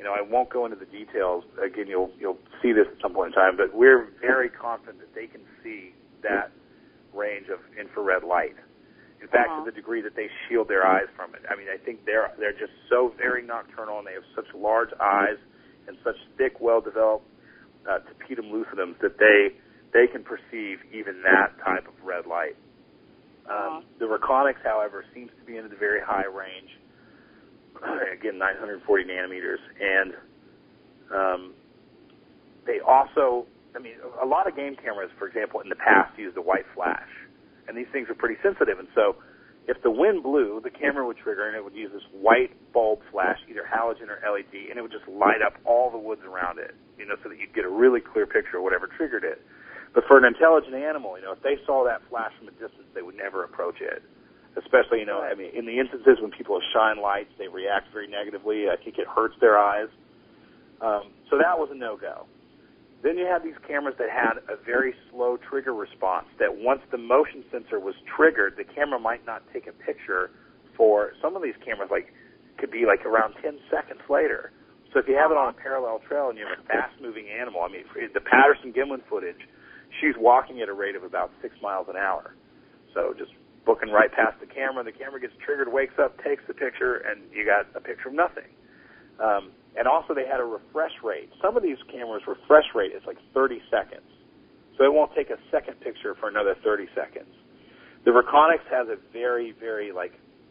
I won't go into the details. Again, you'll see this at some point in time, but we're very confident that they can see that range of infrared light. In fact, to the degree that they shield their eyes from it. I think they're just so very nocturnal, and they have such large eyes and such thick, well-developed tapetum lucidums that they can perceive even that type of red light. The Reconyx, however, seems to be in the very high range. Again, 940 nanometers, and they also, a lot of game cameras, for example, in the past used a white flash, and these things are pretty sensitive, and so if the wind blew, the camera would trigger, and it would use this white bulb flash, either halogen or LED, and it would just light up all the woods around it, so that you'd get a really clear picture of whatever triggered it. But for an intelligent animal, if they saw that flash from a distance, they would never approach it. Especially, in the instances when people shine lights, they react very negatively. I think it hurts their eyes. So that was a no-go. Then you had these cameras that had a very slow trigger response, that once the motion sensor was triggered, the camera might not take a picture for some of these cameras, could be around 10 seconds later. So if you have it on a parallel trail and you have a fast-moving animal, the Patterson-Gimlin footage, she's walking at a rate of about 6 miles an hour. So just booking right past the camera gets triggered, wakes up, takes the picture, and you got a picture of nothing. And also they had a refresh rate. Some of these cameras' refresh rate is 30 seconds. So it won't take a second picture for another 30 seconds. The Reconyx has a very, very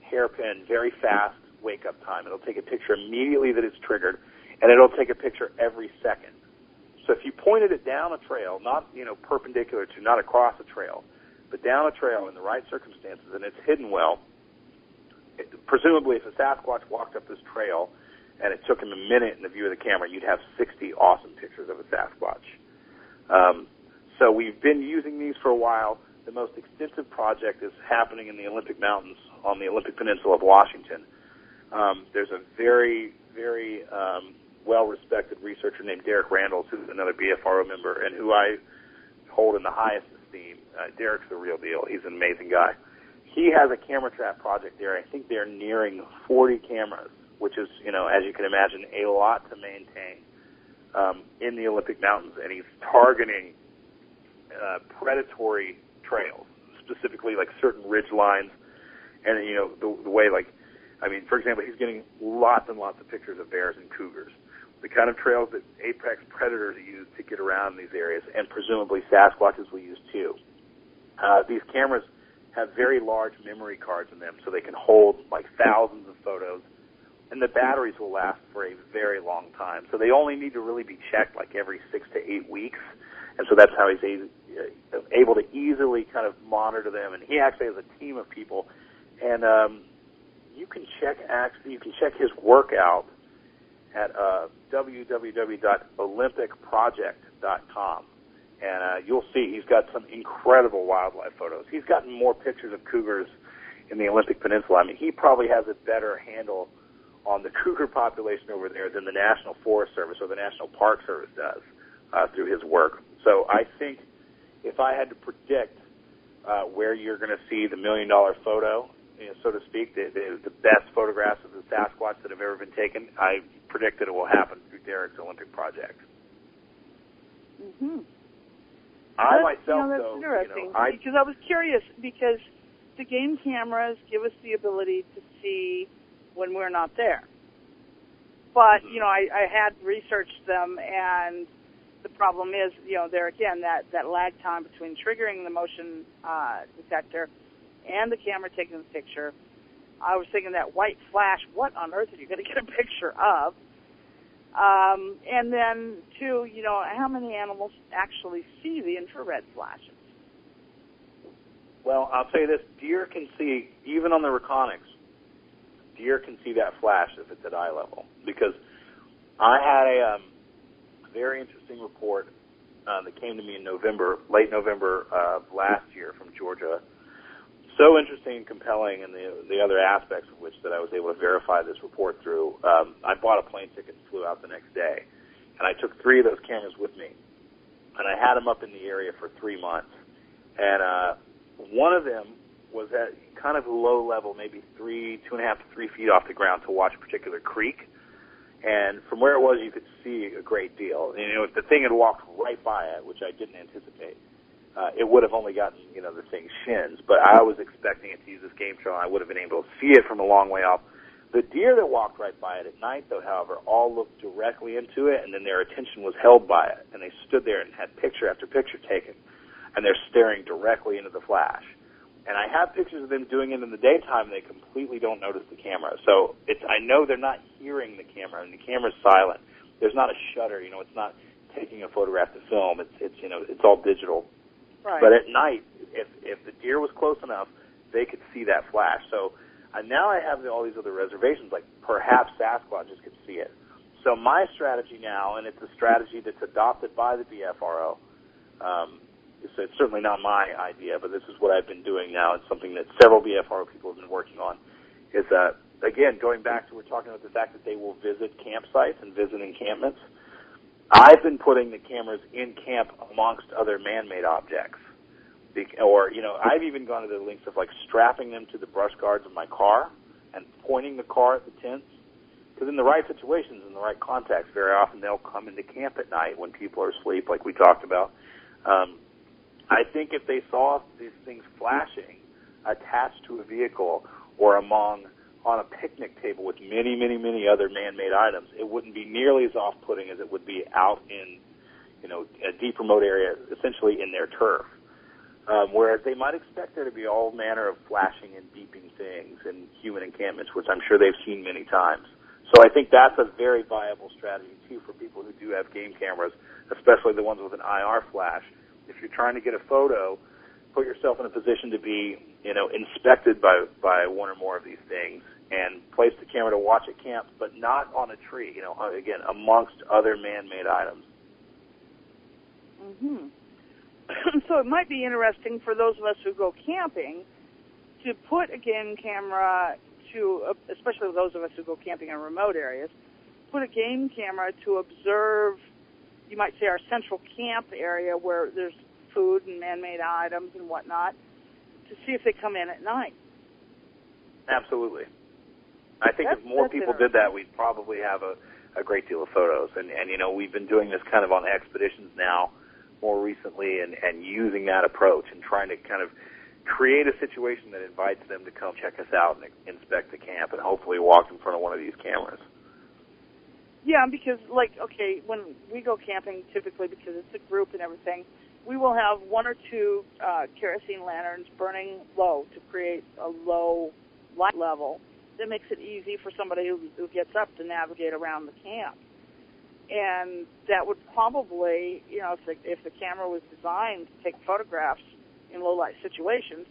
hairpin, very fast wake-up time. It'll take a picture immediately that it's triggered, and it'll take a picture every second. So if you pointed it down a trail, not perpendicular to, not across a trail, but down a trail in the right circumstances, and it's hidden well, presumably if a Sasquatch walked up this trail and it took him a minute in the view of the camera, you'd have 60 awesome pictures of a Sasquatch. So we've been using these for a while. The most extensive project is happening in the Olympic Mountains on the Olympic Peninsula of Washington. There's a very, very well-respected researcher named Derek Randall, who's another BFRO member, and who I hold in the highest esteem. Derek's the real deal. He's an amazing guy. He has a camera trap project there. I think they're nearing 40 cameras, which is, as you can imagine, a lot to maintain in the Olympic Mountains. And he's targeting predatory trails, specifically like certain ridge lines. And, the way, for example, he's getting lots and lots of pictures of bears and cougars, the kind of trails that apex predators use to get around these areas, and presumably Sasquatches will use too. These cameras have very large memory cards in them, so they can hold thousands of photos, and the batteries will last for a very long time. So they only need to really be checked every 6 to 8 weeks, and so that's how he's able to easily kind of monitor them. And he actually has a team of people, and you can check his work out at www.olympicproject.com. And you'll see he's got some incredible wildlife photos. He's gotten more pictures of cougars in the Olympic Peninsula. I mean, he probably has a better handle on the cougar population over there than the National Forest Service or the National Park Service does through his work. So I think if I had to predict where you're going to see the $1 million photo, so to speak, the best photographs of the Sasquatch that have ever been taken, I predict that it will happen through Derek's Olympic project.
Mm-hmm.
That's
interesting, because I was curious, because the game cameras give us the ability to see when we're not there. But, I had researched them, and the problem is, there again, that lag time between triggering the motion detector and the camera taking the picture. I was thinking that white flash, what on earth are you going to get a picture of? And then, too, how many animals actually see the infrared flashes?
Well, I'll tell you this. Deer can see, even on the Reconyx, deer can see that flash if it's at eye level. Because I had a very interesting report that came to me in late November of last year from Georgia. So interesting and compelling, and the other aspects of which that I was able to verify this report through. I bought a plane ticket and flew out the next day, and I took 3 of those cameras with me, and I had them up in the area for 3 months. And one of them was at kind of low level, maybe 2.5 to 3 feet off the ground to watch a particular creek. And from where it was, you could see a great deal. And, if the thing had walked right by it, which I didn't anticipate, it would have only gotten, the thing's shins. But I was expecting it to use this game trail, and I would have been able to see it from a long way off. The deer that walked right by it at night, though, however, all looked directly into it, and then their attention was held by it. And they stood there and had picture after picture taken, and they're staring directly into the flash. And I have pictures of them doing it in the daytime, and they completely don't notice the camera. So I know they're not hearing the camera, and the camera's silent. There's not a shutter, it's not taking a photograph to film. It's all digital.
Right.
But at night, if the deer was close enough, they could see that flash. So now I have all these other reservations, like perhaps Sasquatches could see it. So my strategy now, and it's a strategy that's adopted by the BFRO, so it's certainly not my idea, but this is what I've been doing now. It's something that several BFRO people have been working on. Is again, going back to, we're talking about the fact that they will visit campsites and visit encampments. I've been putting the cameras in camp amongst other man-made objects. Or, I've even gone to the lengths of strapping them to the brush guards of my car and pointing the car at the tents. Because in the right situations, in the right context, very often they'll come into camp at night when people are asleep, like we talked about. I think if they saw these things flashing attached to a vehicle or on a picnic table with many, many, many other man-made items, it wouldn't be nearly as off-putting as it would be out in, a deep remote area, essentially in their turf. Whereas they might expect there to be all manner of flashing and beeping things in human encampments, which I'm sure they've seen many times. So I think that's a very viable strategy, too, for people who do have game cameras, especially the ones with an IR flash. If you're trying to get a photo, put yourself in a position to be, inspected by one or more of these things, and place the camera to watch at camp, but not on a tree, again, amongst other man-made items.
Mm-hmm. So it might be interesting for those of us who go camping to put a game camera to, especially those of us who go camping in remote areas, put a game camera to observe, you might say, our central camp area where there's food and man-made items and whatnot, to see if they come in at night.
Absolutely. I think if more people did that, we'd probably have a great deal of photos. And we've been doing this kind of on expeditions now more recently and using that approach and trying to kind of create a situation that invites them to come check us out and inspect the camp and hopefully walk in front of one of these cameras.
Yeah, because, when we go camping, typically because it's a group and everything, we will have one or two kerosene lanterns burning low to create a low light level that makes it easy for somebody who gets up to navigate around the camp. And that would probably, if the camera was designed to take photographs in low-light situations,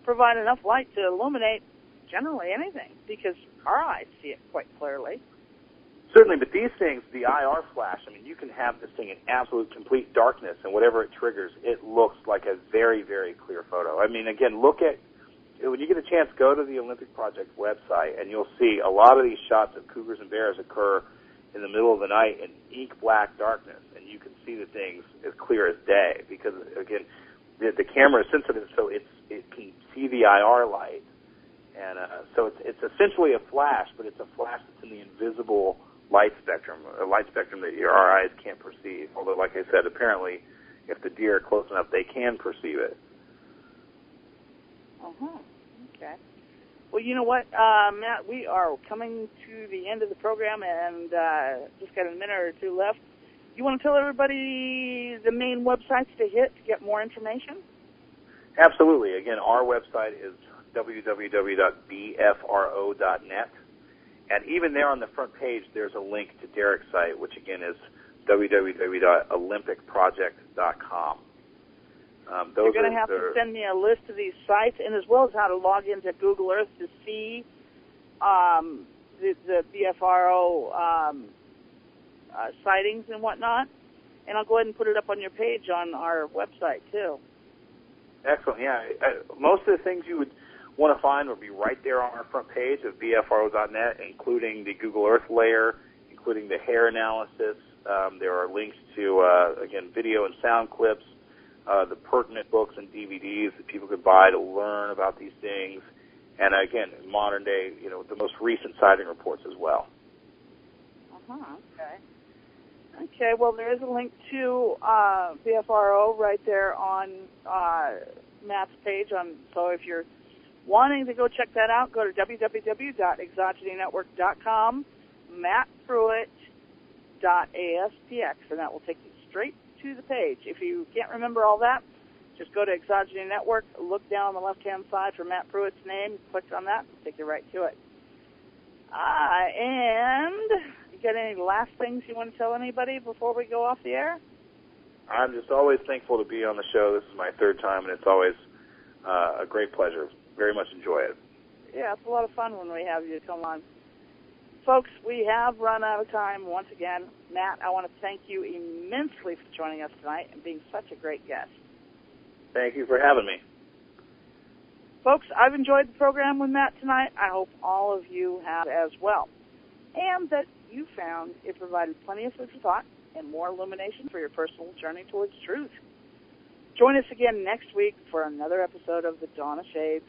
provide enough light to illuminate generally anything, because our eyes see it quite clearly.
Certainly, but these things, the IR flash, you can have this thing in absolute complete darkness, and whatever it triggers, it looks like a very, very clear photo. Again, when you get a chance, go to the Olympic Project website, and you'll see a lot of these shots of cougars and bears occur in the middle of the night in ink black darkness, and you can see the things as clear as day because, again, the camera is sensitive, so it can see the IR light, and so it's essentially a flash, but it's a flash that's in the invisible light spectrum, a light spectrum that our eyes can't perceive. Although, like I said, apparently, if the deer are close enough, they can perceive it.
Okay. Well, you know what, Matt, we are coming to the end of the program and just got a minute or two left. You want to tell everybody the main websites to hit to get more information?
Absolutely. Again, our website is www.bfro.net. And even there on the front page, there's a link to Derek's site, which again is www.olympicproject.com.
You're going to have to send me a list of these sites, and as well as how to log into Google Earth to see the BFRO sightings and whatnot. And I'll go ahead and put it up on your page on our website, too.
Excellent, yeah. Most of the things you would want to find will be right there on our front page of BFRO.net, including the Google Earth layer, including the hair analysis. There are links to, again, video and sound clips, the pertinent books and DVDs that people could buy to learn about these things, and again, modern day, the most recent sighting reports as well.
Okay. Okay, well, there is a link to BFRO right there on Matt's page. So if you're wanting to go check that out, go to www.exogenynetwork.com, mattpruitt.aspx, and that will take you straight to the page. If you can't remember all that, just go to Exogeny Network, look down on the left-hand side for Matt Pruitt's name, click on that, and take you right to it. And you got any last things you want to tell anybody before we go off the air?
I'm just always thankful to be on the show. This is my third time, and it's always a great pleasure. Very much enjoy it.
Yeah, it's a lot of fun when we have you come on. Folks, we have run out of time once again. Matt, I want to thank you immensely for joining us tonight and being such a great guest.
Thank you for having me.
Folks, I've enjoyed the program with Matt tonight. I hope all of you have as well. And that you found it provided plenty of food for thought and more illumination for your personal journey towards truth. Join us again next week for another episode of The Dawn of Shades.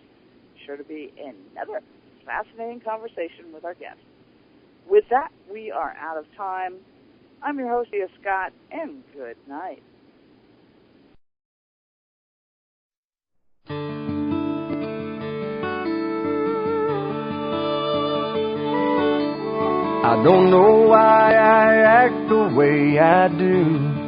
Sure to be another fascinating conversation with our guest. With that, we are out of time. I'm your host, Leah Scott, and good night.
I don't know why I act the way I do.